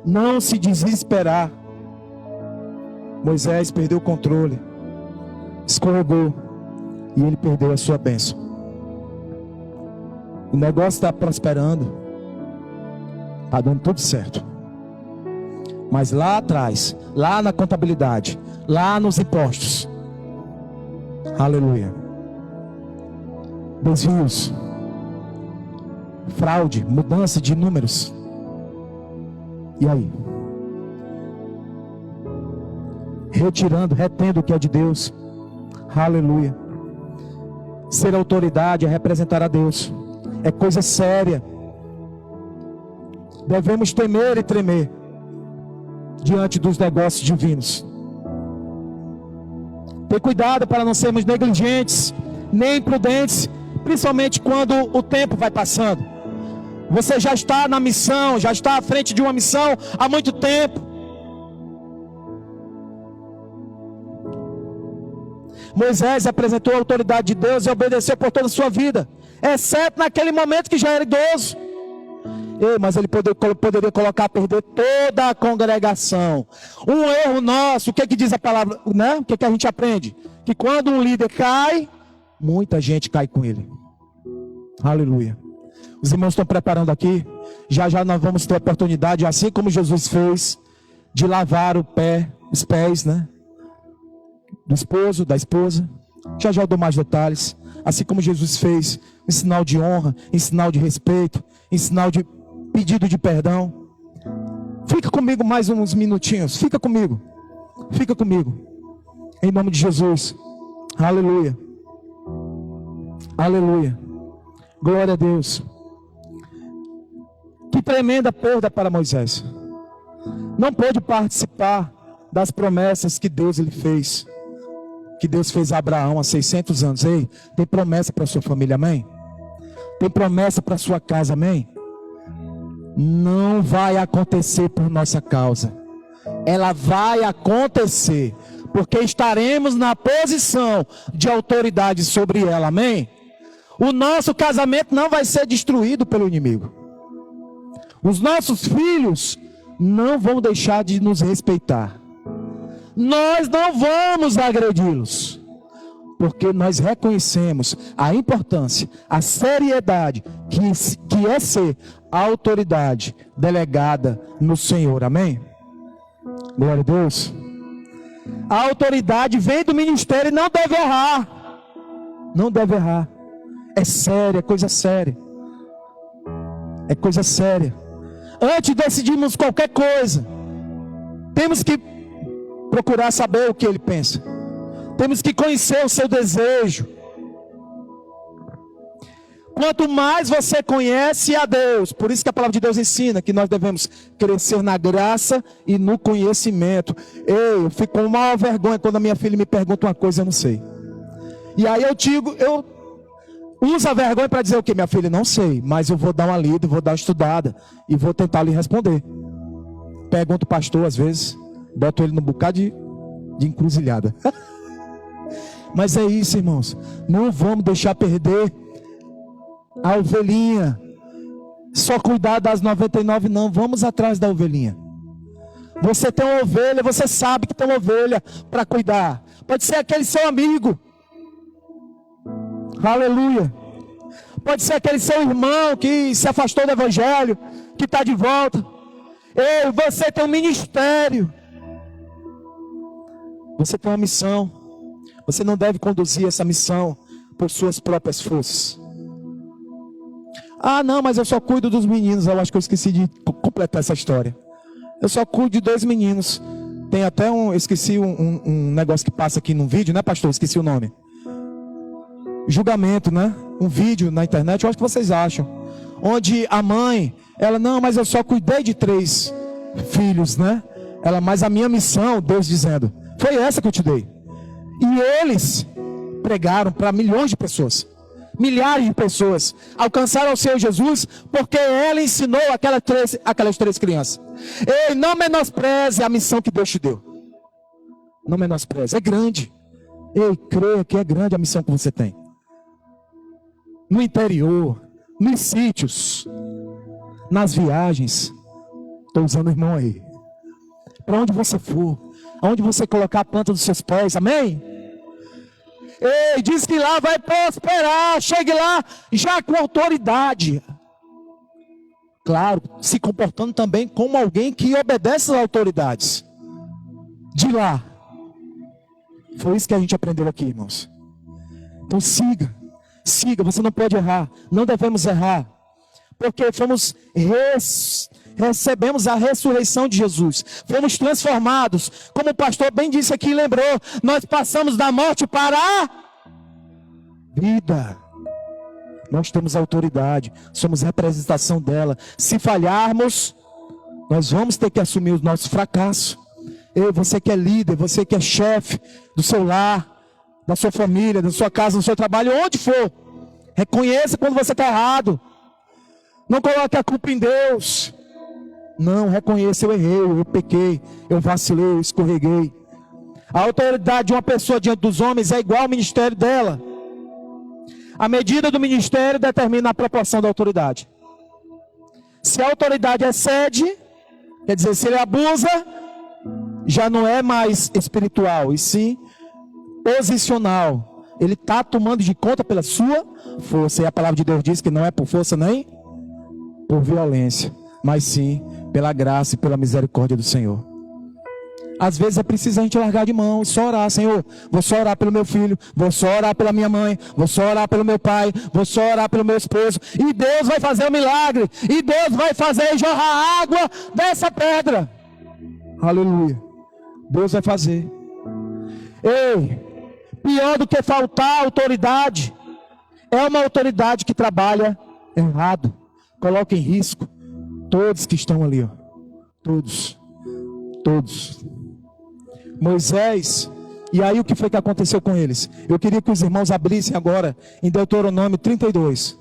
Não se desesperar. Moisés perdeu o controle. Escorregou. E ele perdeu a sua bênção. O negócio está prosperando. Está dando tudo certo. Mas lá atrás, lá na contabilidade, lá nos impostos, aleluia, desvios, fraude, mudança de números. E aí? Retendo o que é de Deus. Aleluia. Ser autoridade é representar a Deus. É coisa séria. Devemos temer e tremer diante dos negócios divinos. Ter cuidado para não sermos negligentes, nem imprudentes, principalmente quando o tempo vai passando. Você já está na missão, já está à frente de uma missão há muito tempo. Moisés apresentou a autoridade de Deus e obedeceu por toda a sua vida, exceto naquele momento que já era idoso. Mas ele poderia colocar a perder toda a congregação. Um erro nosso, o que diz a palavra, né? O que a gente aprende? Que quando um líder cai, muita gente cai com ele. Aleluia. Os irmãos estão preparando aqui. Já nós vamos ter a oportunidade, assim como Jesus fez, de lavar os pés, né? Do esposo, da esposa. Já eu dou mais detalhes. Assim como Jesus fez, em sinal de honra, em sinal de respeito, em sinal de pedido de perdão. Fica comigo mais uns minutinhos. Fica comigo. Fica comigo. Em nome de Jesus. Aleluia. Aleluia. Glória a Deus. Que tremenda perda para Moisés. Não pôde participar das promessas que Deus lhe fez. Que Deus fez a Abraão há 600 anos. Ei, tem promessa para a sua família, amém? Tem promessa para a sua casa, amém? Não vai acontecer por nossa causa. Ela vai acontecer porque estaremos na posição de autoridade sobre ela, amém? O nosso casamento não vai ser destruído pelo inimigo. Os nossos filhos não vão deixar de nos respeitar. Nós não vamos agredi-los, porque nós reconhecemos a importância, a seriedade que é ser a autoridade delegada no Senhor, amém? Glória a Deus. A autoridade vem do ministério e não deve errar. Não deve errar. É sério, é coisa séria. É coisa séria. Antes de decidirmos qualquer coisa, temos que procurar saber o que ele pensa. Temos que conhecer o seu desejo. Quanto mais você conhece a Deus, por isso que a palavra de Deus ensina que nós devemos crescer na graça e no conhecimento. Eu fico com maior vergonha quando a minha filha me pergunta uma coisa, eu não sei. E aí eu uso a vergonha para dizer o quê? Minha filha, não sei, mas eu vou dar uma lida, vou dar uma estudada e vou tentar lhe responder. Pergunto o pastor às vezes, boto ele num bocado de encruzilhada. Mas é isso, irmãos. Não vamos deixar perder a ovelhinha. Só cuidar das 99 não. Vamos atrás da ovelhinha. Você tem uma ovelha, você sabe que tem uma ovelha para cuidar. Pode ser aquele seu amigo. Aleluia. Pode ser aquele seu irmão que se afastou do evangelho, que está de volta. Ei, você tem um ministério. Você tem uma missão. Você não deve conduzir essa missão por suas próprias forças. Ah, não, mas eu só cuido dos meninos. Eu acho que eu esqueci de completar essa história. Eu só cuido de 2 meninos. Tem até eu esqueci um negócio que passa aqui num vídeo, né, pastor? Esqueci o nome. Julgamento, né? Um vídeo na internet, eu acho que vocês acham. Onde a mãe, ela, não, mas eu só cuidei de 3 filhos, né? Ela, mas a minha missão, Deus dizendo, foi essa que eu te dei. E eles pregaram para milhões de pessoas. Milhares de pessoas alcançaram o Senhor Jesus, porque ela ensinou aquelas 3 crianças. Ei, não menospreze a missão que Deus te deu. Não menospreze, é grande. Ei, creia que é grande a missão que você tem. No interior, nos sítios, nas viagens. Estou usando o irmão aí. Para onde você for, aonde você colocar a planta dos seus pés, amém? Ei, diz que lá vai prosperar. Chegue lá já com autoridade. Claro, se comportando também como alguém que obedece às autoridades. De lá. Foi isso que a gente aprendeu aqui, irmãos. Então siga. Siga, você não pode errar. Não devemos errar. Porque recebemos a ressurreição de Jesus. Fomos transformados. Como o pastor bem disse aqui, lembrou. Nós passamos da morte para a vida. Nós temos autoridade. Somos representação dela. Se falharmos, nós vamos ter que assumir o nosso fracasso. Você que é líder, você que é chefe do seu lar, da sua família, da sua casa, do seu trabalho, onde for. Reconheça quando você está errado. Não coloque a culpa em Deus. Não, reconheça, eu errei, eu pequei, eu vacilei, eu escorreguei. A autoridade de uma pessoa diante dos homens é igual ao ministério dela. A medida do ministério determina a proporção da autoridade. Se a autoridade excede, quer dizer, se ele abusa, já não é mais espiritual, e sim posicional. Ele está tomando de conta pela sua força. E a palavra de Deus diz que não é por força nem por violência, mas sim pela graça e pela misericórdia do Senhor. Às vezes é preciso a gente largar de mão e só orar. Senhor, vou só orar pelo meu filho, vou só orar pela minha mãe, vou só orar pelo meu pai, vou só orar pelo meu esposo. E Deus vai fazer um milagre. E Deus vai fazer jorrar água dessa pedra. Aleluia. Deus vai fazer. Ei, pior do que faltar autoridade, é uma autoridade que trabalha errado. Coloca em risco todos que estão ali, ó. Todos. Moisés, e aí o que foi que aconteceu com eles? Eu queria que os irmãos abrissem agora em Deuteronômio 32.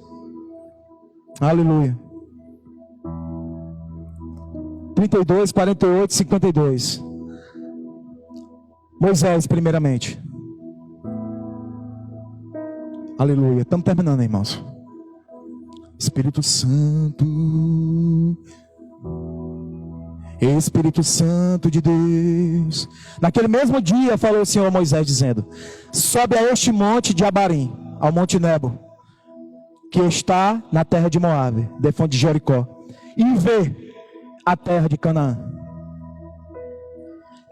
Aleluia. 32, 48, 52. Moisés, primeiramente. Aleluia. Estamos terminando, irmãos. Espírito Santo, Espírito Santo de Deus. Naquele mesmo dia falou o Senhor a Moisés dizendo: sobe a este monte de Abarim, ao monte Nebo, que está na terra de Moabe, defronte de Jericó, e vê a terra de Canaã,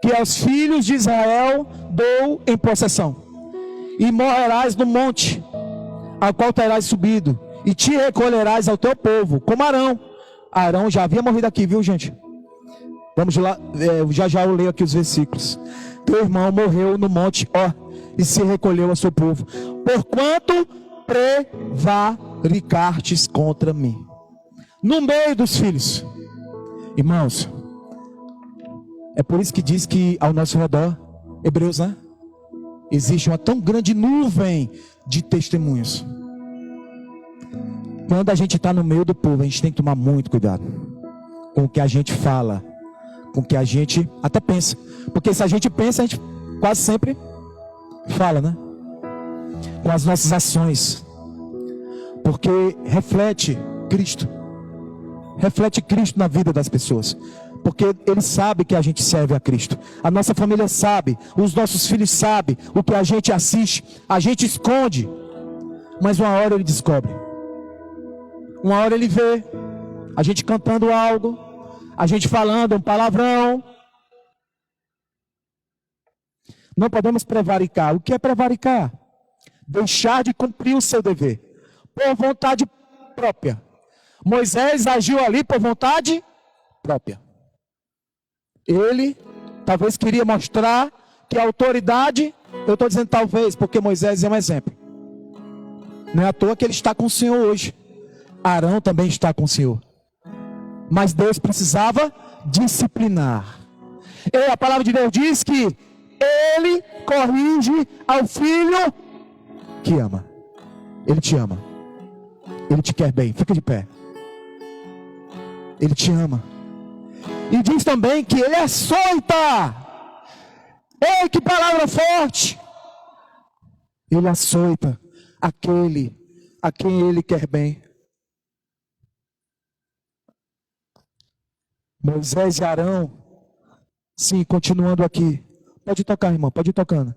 que aos filhos de Israel dou em possessão. E morrerás no monte ao qual terás subido, e te recolherás ao teu povo, como Arão. Arão já havia morrido aqui, viu, gente? Vamos lá, já eu leio aqui os versículos. Teu irmão morreu no monte, e se recolheu ao seu povo, porquanto prevaricastes contra mim. No meio dos filhos, irmãos, é por isso que diz que ao nosso redor, Hebreus, né? Existe uma tão grande nuvem de testemunhos. Quando a gente está no meio do povo, a gente tem que tomar muito cuidado com o que a gente fala, com o que a gente até pensa. Porque se a gente pensa, a gente quase sempre fala, né? Com as nossas ações. Porque reflete Cristo. Reflete Cristo na vida das pessoas. Porque ele sabe que a gente serve a Cristo. A nossa família sabe, os nossos filhos sabem o que a gente assiste, a gente esconde. Mas uma hora ele descobre. Uma hora ele vê a gente cantando algo, a gente falando um palavrão. Não podemos prevaricar. O que é prevaricar? Deixar de cumprir o seu dever, por vontade própria. Moisés agiu ali por vontade própria. Ele talvez queria mostrar que a autoridade, eu estou dizendo talvez, porque Moisés é um exemplo. Não é à toa que ele está com o Senhor hoje. Arão também está com o Senhor. Mas Deus precisava disciplinar. E a palavra de Deus diz que Ele corrige ao filho que ama. Ele te ama. Ele te quer bem. Fica de pé. Ele te ama. E diz também que Ele açoita. Ei, que palavra forte! Ele açoita aquele a quem Ele quer bem. Moisés e Arão, sim, continuando aqui. Pode tocar, irmão, pode ir tocando.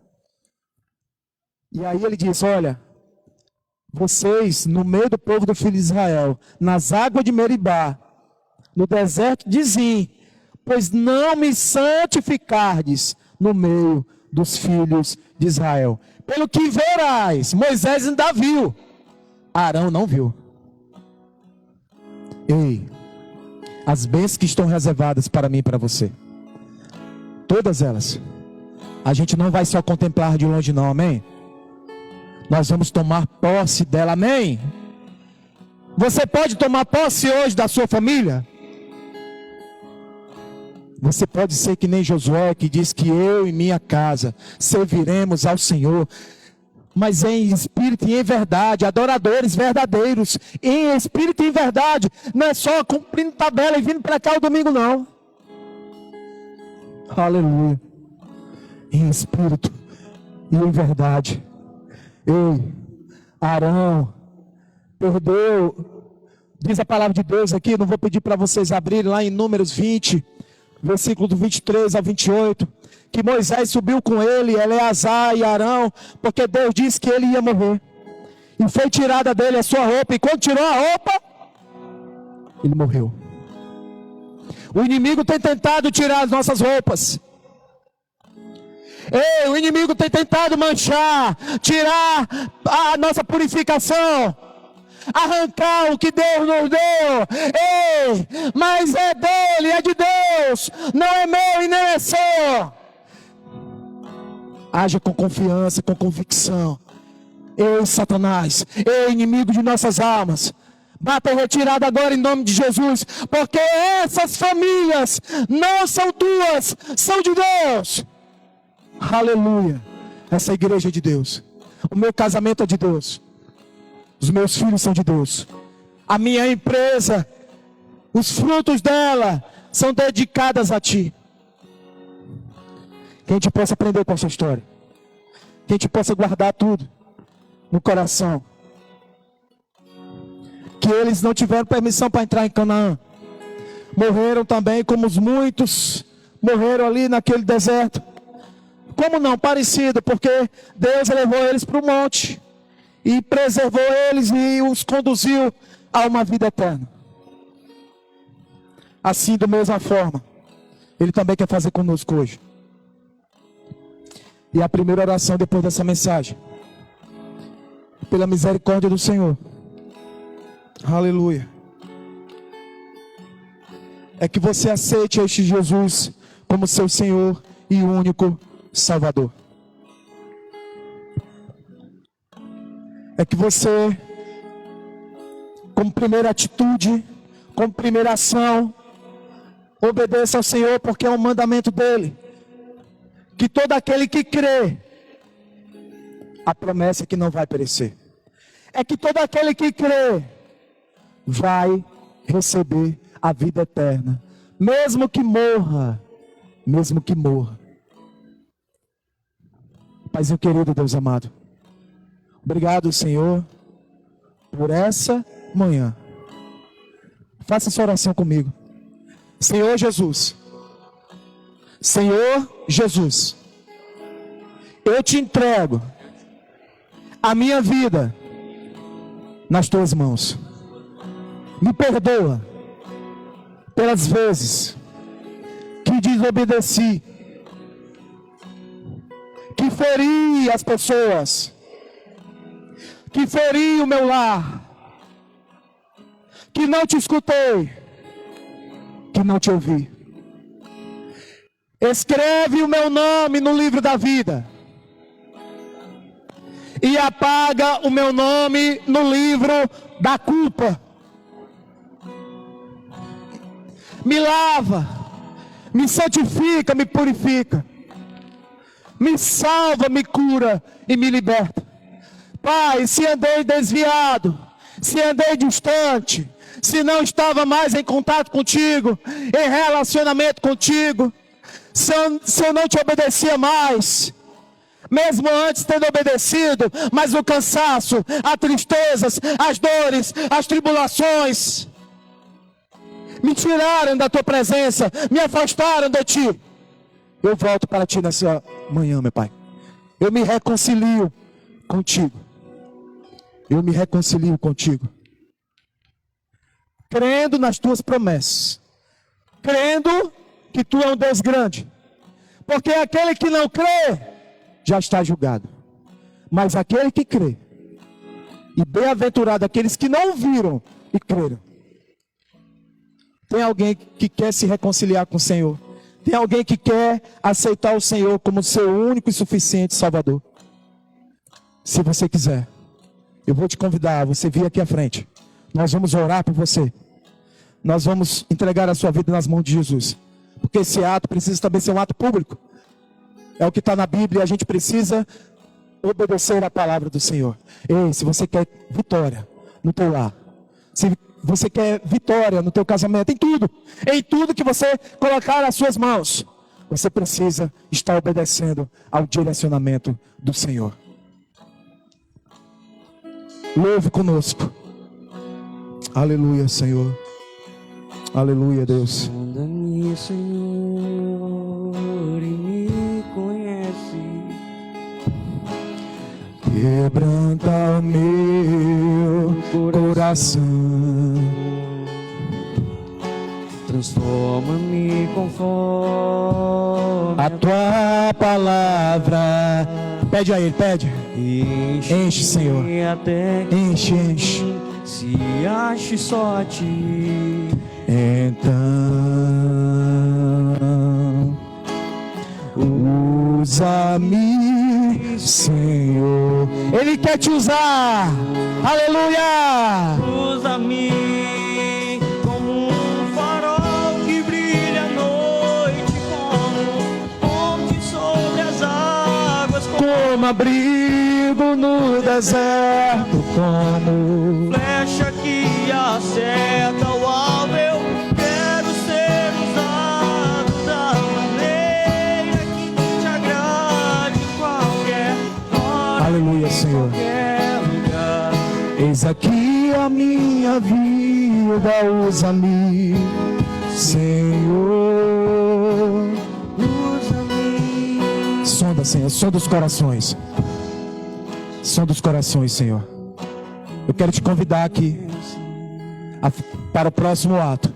E aí ele diz, olha, vocês no meio do povo do filho de Israel, nas águas de Meribá, no deserto de Zim, pois não me santificardes no meio dos filhos de Israel. Pelo que verás, Moisés ainda viu, Arão não viu. Ei, as bênçãos que estão reservadas para mim e para você, todas elas, a gente não vai só contemplar de longe não, amém? Nós vamos tomar posse dela, amém? Você pode tomar posse hoje da sua família? Você pode ser que nem Josué, que diz que eu e minha casa serviremos ao Senhor, mas em espírito e em verdade, adoradores verdadeiros, em espírito e em verdade, não é só cumprindo tabela e vindo para cá o domingo não. Aleluia. Em espírito e em verdade. Ei, Arão perdeu, diz a palavra de Deus aqui, não vou pedir para vocês abrirem lá em Números 20, versículo do 23 ao 28, que Moisés subiu com ele, Eleazar e Arão, porque Deus disse que ele ia morrer. E foi tirada dele a sua roupa, e quando tirou a roupa, ele morreu. O inimigo tem tentado tirar as nossas roupas. Ei, o inimigo tem tentado manchar, tirar a nossa purificação, arrancar o que Deus nos deu. Ei, mas é dele, é de Deus, não é meu e nem é seu. Haja com confiança, com convicção. Ei, Satanás, ei, inimigo de nossas almas, bata em retirada agora em nome de Jesus, porque essas famílias não são tuas, são de Deus. Aleluia. Essa igreja é de Deus. O meu casamento é de Deus. Os meus filhos são de Deus. A minha empresa, os frutos dela são dedicadas a ti. Que a gente possa aprender com essa história. Que a gente possa guardar tudo no coração. Que eles não tiveram permissão para entrar em Canaã. Morreram também como os muitos morreram ali naquele deserto. Como não? Parecido, porque Deus levou eles para o monte e preservou eles e os conduziu a uma vida eterna. Assim, da mesma forma, Ele também quer fazer conosco hoje. E a primeira oração depois dessa mensagem, pela misericórdia do Senhor, aleluia, é que você aceite este Jesus como seu Senhor e único Salvador. É que você, como primeira atitude, como primeira ação, obedeça ao Senhor, porque é um mandamento dele. Que todo aquele que crê, a promessa é que não vai perecer. É que todo aquele que crê vai receber a vida eterna, mesmo que morra, mesmo que morra. Paizinho querido, Deus amado, obrigado, Senhor, por essa manhã. Faça essa oração comigo. Senhor Jesus, Senhor Jesus, eu te entrego a minha vida nas tuas mãos. Me perdoa pelas vezes que desobedeci, feri as pessoas, que feri o meu lar, que não te escutei, que não te ouvi. Escreve o meu nome no livro da vida e apaga o meu nome no livro da culpa. Me lava, me santifica, me purifica, me salva, me cura e me liberta. Pai, se andei desviado, se andei distante, se não estava mais em contato contigo, em relacionamento contigo, se eu não te obedecia mais, mesmo antes tendo obedecido, mas o cansaço, as tristezas, as dores, as tribulações me tiraram da tua presença, me afastaram de ti. Eu volto para ti nessa manhã, meu Pai. Eu me reconcilio contigo. Eu me reconcilio contigo, crendo nas tuas promessas, crendo que tu é um Deus grande, porque aquele que não crê já está julgado, mas aquele que crê, e bem-aventurado aqueles que não viram e creram. Tem alguém que quer se reconciliar com o Senhor? Tem alguém que quer aceitar o Senhor como seu único e suficiente Salvador? Se você quiser, eu vou te convidar a você vir aqui à frente. Nós vamos orar por você. Nós vamos entregar a sua vida nas mãos de Jesus. Porque esse ato precisa também ser um ato público. É o que está na Bíblia. A gente precisa obedecer a palavra do Senhor. Ei, se você quer vitória no teu lar, se você quer vitória no teu casamento, em tudo que você colocar nas suas mãos, você precisa estar obedecendo ao direcionamento do Senhor. Louve conosco. Aleluia, Senhor. Aleluia, Deus. Sonda-me, Senhor, e me conhece. Quebranta o meu coração. Transforma-me conforme a tua palavra. Pede a Ele, pede. Enche, Senhor. Até enche, enche. Se ache só a ti. Então, usa-me, Senhor. Ele quer te usar. Aleluia. Usa-me como um farol que brilha à noite, como ponte sobre as águas, como abrigo no deserto, como flecha que acerta o alvo. Eu quero ser usado da maneira que te agrade, em qualquer hora, aleluia, Senhor. em qualquer lugar. Eis aqui a minha vida, usa-me, Senhor. Usa-me. Sonda, Senhor, sonda os corações. Sonda os corações, Senhor. Eu quero te convidar aqui para o próximo ato.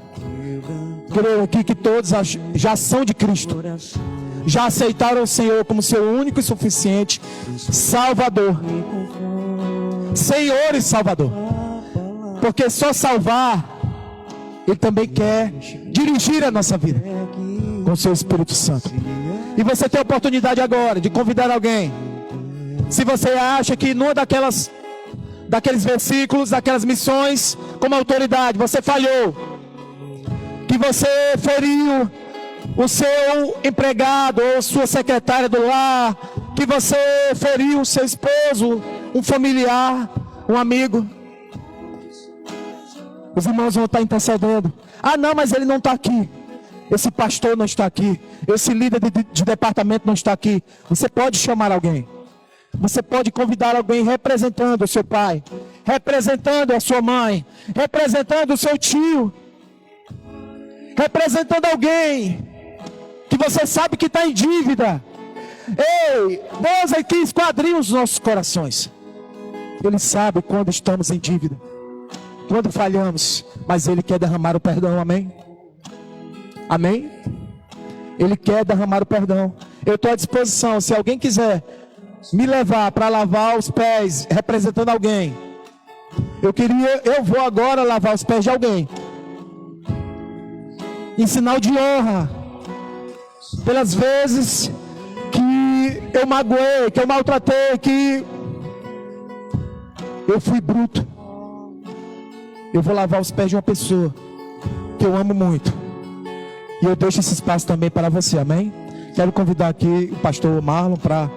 Creio aqui que todos já são de Cristo, já aceitaram o Senhor como seu único e suficiente Salvador, Senhor e Salvador. Porque só salvar, Ele também quer dirigir a nossa vida com o seu Espírito Santo. E você tem a oportunidade agora de convidar alguém. Se você acha que numa daqueles versículos, daquelas missões, como autoridade, você falhou, que você feriu o seu empregado ou sua secretária do lar, que você feriu o seu esposo, um familiar, um amigo, os irmãos vão estar intercedendo. Ah não, mas ele não está aqui, esse pastor não está aqui, esse líder de departamento não está aqui. Você pode chamar alguém. Você pode convidar alguém representando o seu pai, representando a sua mãe, representando o seu tio, representando alguém que você sabe que está em dívida. Ei, Deus aqui esquadrinha os nossos corações. Ele sabe quando estamos em dívida, quando falhamos, mas Ele quer derramar o perdão, amém? Amém? Ele quer derramar o perdão. Eu estou à disposição, se alguém quiser me levar para lavar os pés, representando alguém. Eu vou agora lavar os pés de alguém, em sinal de honra, pelas vezes que eu magoei, que eu maltratei, que eu fui bruto. Eu vou lavar os pés de uma pessoa que eu amo muito, e eu deixo esse espaço também para você, amém? Quero convidar aqui o pastor Marlon para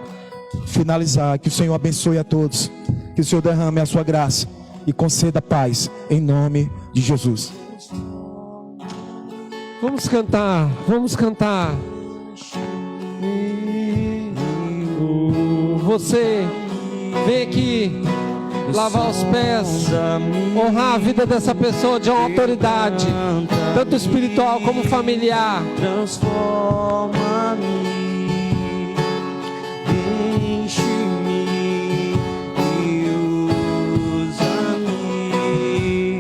finalizar. Que o Senhor abençoe a todos, que o Senhor derrame a sua graça e conceda paz, em nome de Jesus. Vamos cantar, vamos cantar. Você vem aqui lavar os pés, honrar a vida dessa pessoa de uma autoridade, tanto espiritual como familiar. Transforma-me, enche-me e usa-me,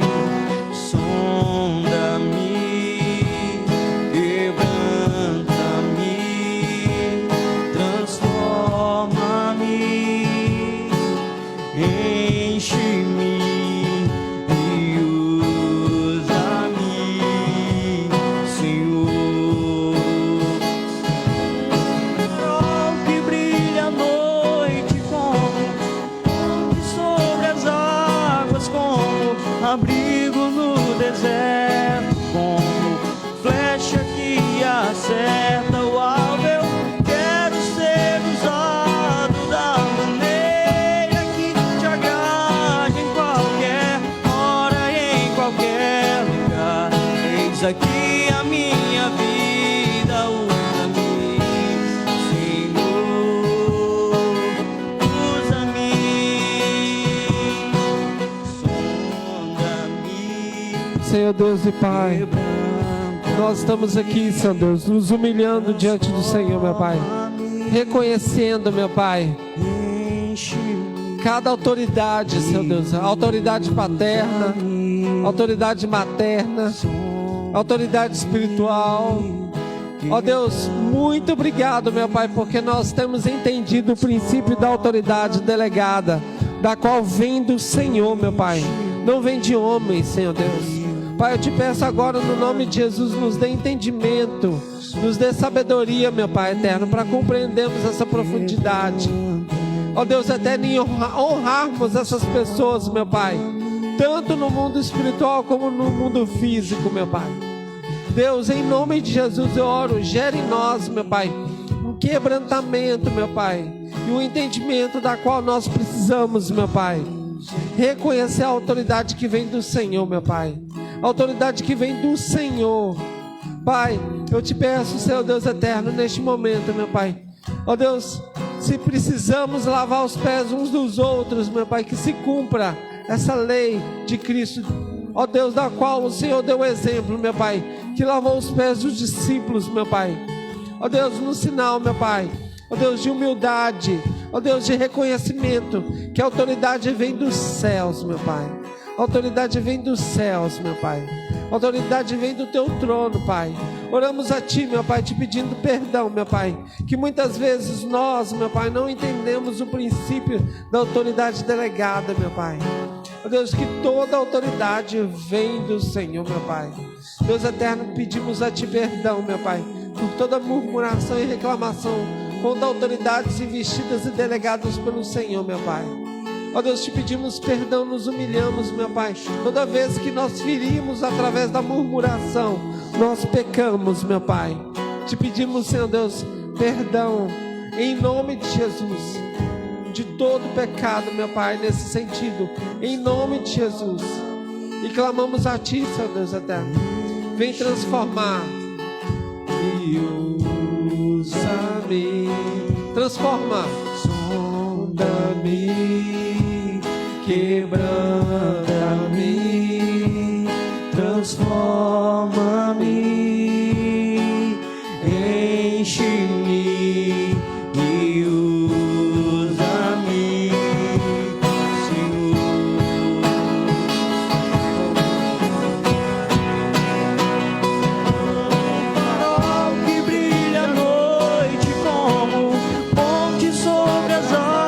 sonda-me, quebranta-me, transforma-me, enche-me e usa-me, Senhor. Sol que brilha à noite como ponte sobre as águas, como abrigo no deserto, como flecha que acerta o alvo. Eu quero ser usado da maneira que te agrade, em qualquer hora e em qualquer lugar. Eis aqui a minha vida, usa-me, Senhor, usa-me, sonda-me, Senhor Deus e Pai, quebranta-me, nós estamos aqui, Senhor Deus, nos humilhando diante do Senhor, meu Pai, reconhecendo, meu Pai, enche-me, cada autoridade, Senhor Deus, autoridade paterna, autoridade materna, autoridade espiritual. Ó Deus, muito obrigado, meu Pai, porque nós temos entendido o princípio da autoridade delegada, da qual vem do Senhor, meu Pai, não vem de homens, Senhor Deus. Pai, eu te peço agora, no nome de Jesus, nos dê entendimento, nos dê sabedoria, meu Pai eterno, para compreendermos essa profundidade. Ó Deus eterno, em honrarmos essas pessoas, meu Pai, tanto no mundo espiritual como no mundo físico, meu Pai. Deus, em nome de Jesus eu oro, gere em nós, meu Pai, um quebrantamento, meu Pai, e um entendimento da qual nós precisamos, meu Pai, reconhecer a autoridade que vem do Senhor, meu Pai, a autoridade que vem do Senhor. Pai, eu te peço, Senhor Deus eterno, neste momento, meu Pai, ó Deus, se precisamos lavar os pés uns dos outros, meu Pai, que se cumpra essa lei de Cristo, ó Deus, da qual o Senhor deu exemplo, meu Pai, que lavou os pés dos discípulos, meu Pai, ó Deus, no sinal, meu Pai, ó Deus, de humildade, ó Deus, de reconhecimento, que a autoridade vem dos céus, meu Pai, a autoridade vem dos céus, meu Pai, a autoridade vem do teu trono, Pai. Oramos a Ti, meu Pai, te pedindo perdão, meu Pai, que muitas vezes nós, meu Pai, não entendemos o princípio da autoridade delegada, meu Pai. Ó Deus, que toda autoridade vem do Senhor, meu Pai. Deus eterno, pedimos a Ti perdão, meu Pai, por toda murmuração e reclamação contra autoridades investidas e delegadas pelo Senhor, meu Pai. Ó Deus, te pedimos perdão, nos humilhamos, meu Pai. Toda vez que nós ferimos através da murmuração, nós pecamos, meu Pai. Te pedimos, Senhor Deus, perdão, em nome de Jesus, de todo pecado, meu Pai, nesse sentido, em nome de Jesus. E clamamos a Ti, Senhor Deus eterno, vem transformar e usa-me, transforma, sonda-me, quebranta-me, transforma-me, enche-me e usa-me, Senhor. Farol que brilha à noite como ponte sobre as águas,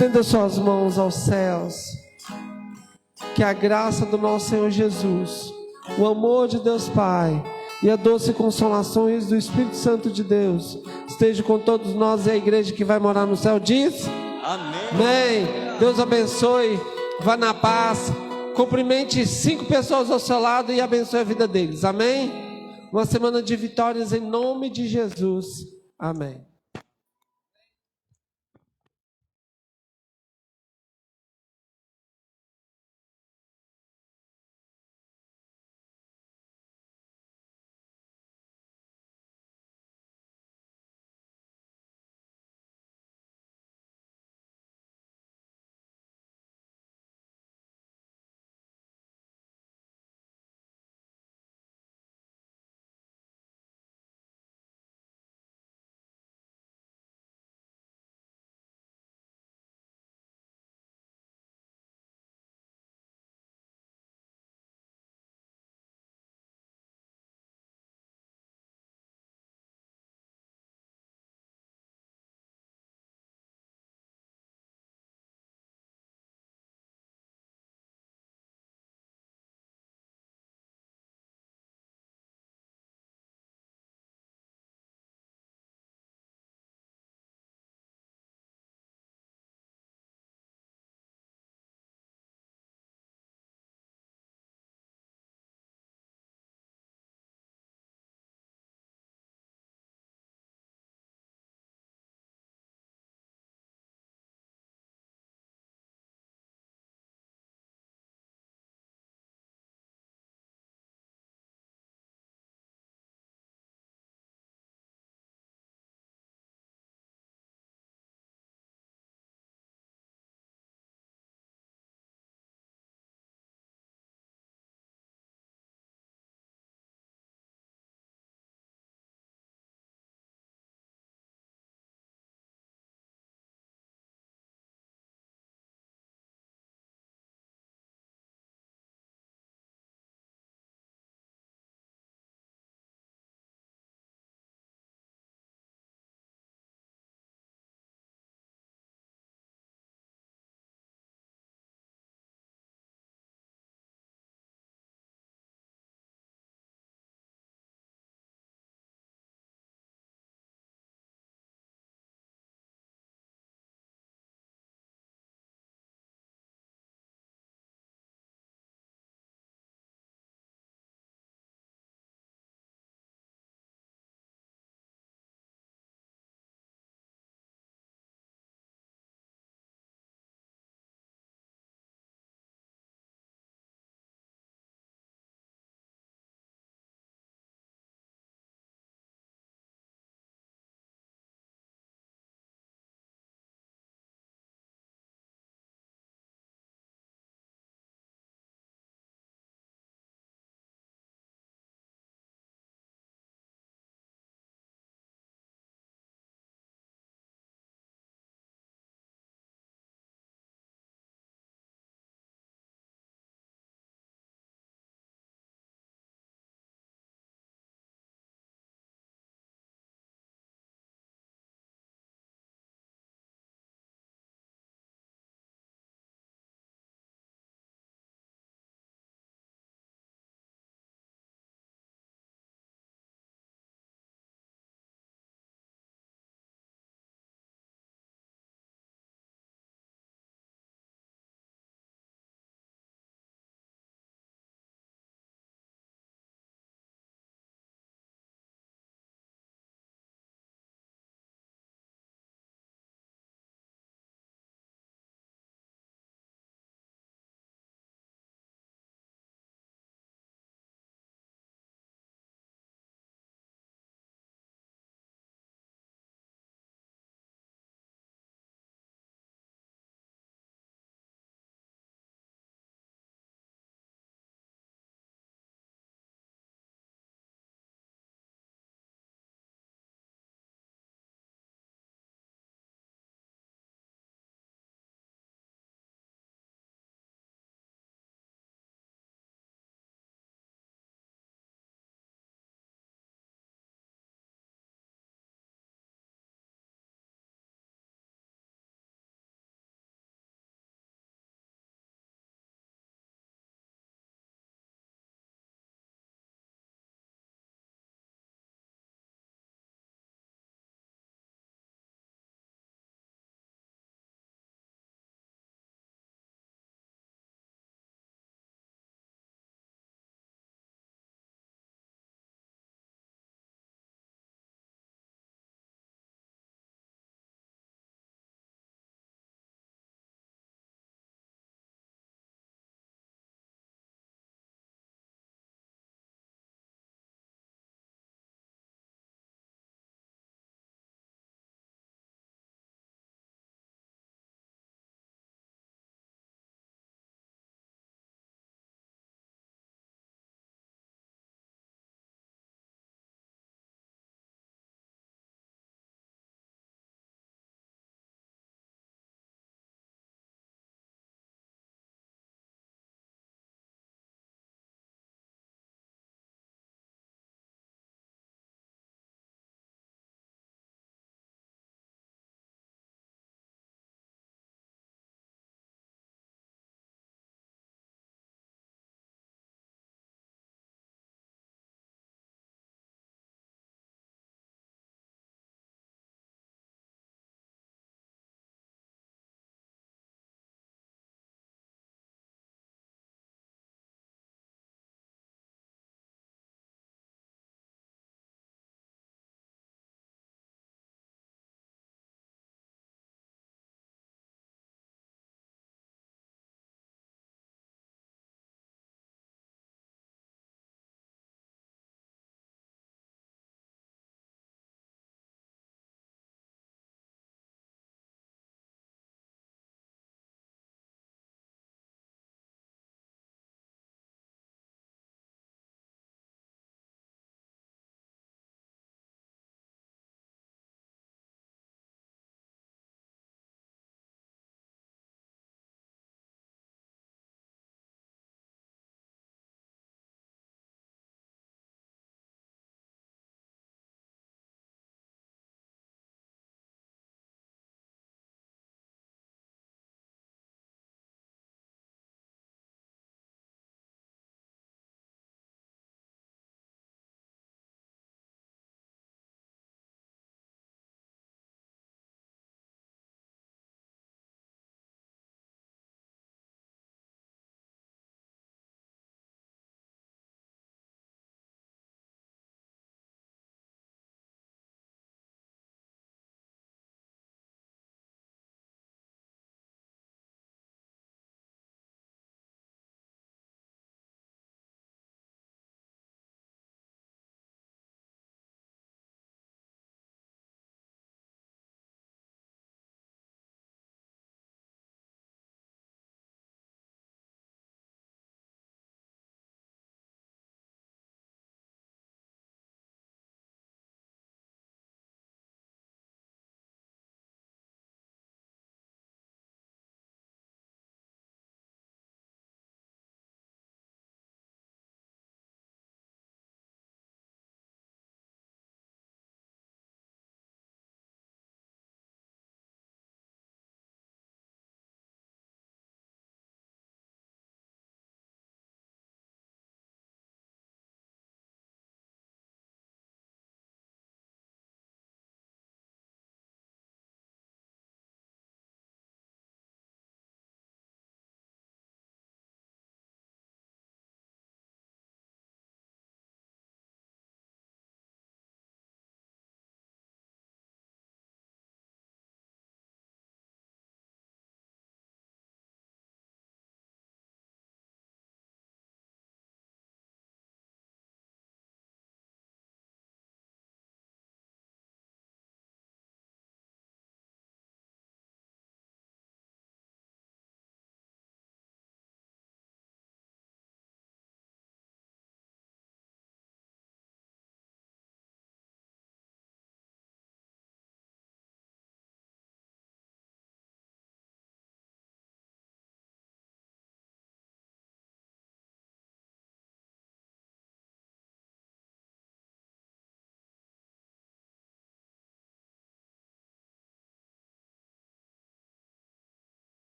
Estenda suas mãos aos céus. Que a graça do nosso Senhor Jesus, o amor de Deus Pai e a doce consolações do Espírito Santo de Deus esteja com todos nós e a igreja que vai morar no céu diz amém. Amém. Deus abençoe, vá na paz, cumprimente 5 pessoas ao seu lado e abençoe a vida deles, amém? Uma semana de vitórias em nome de Jesus, amém.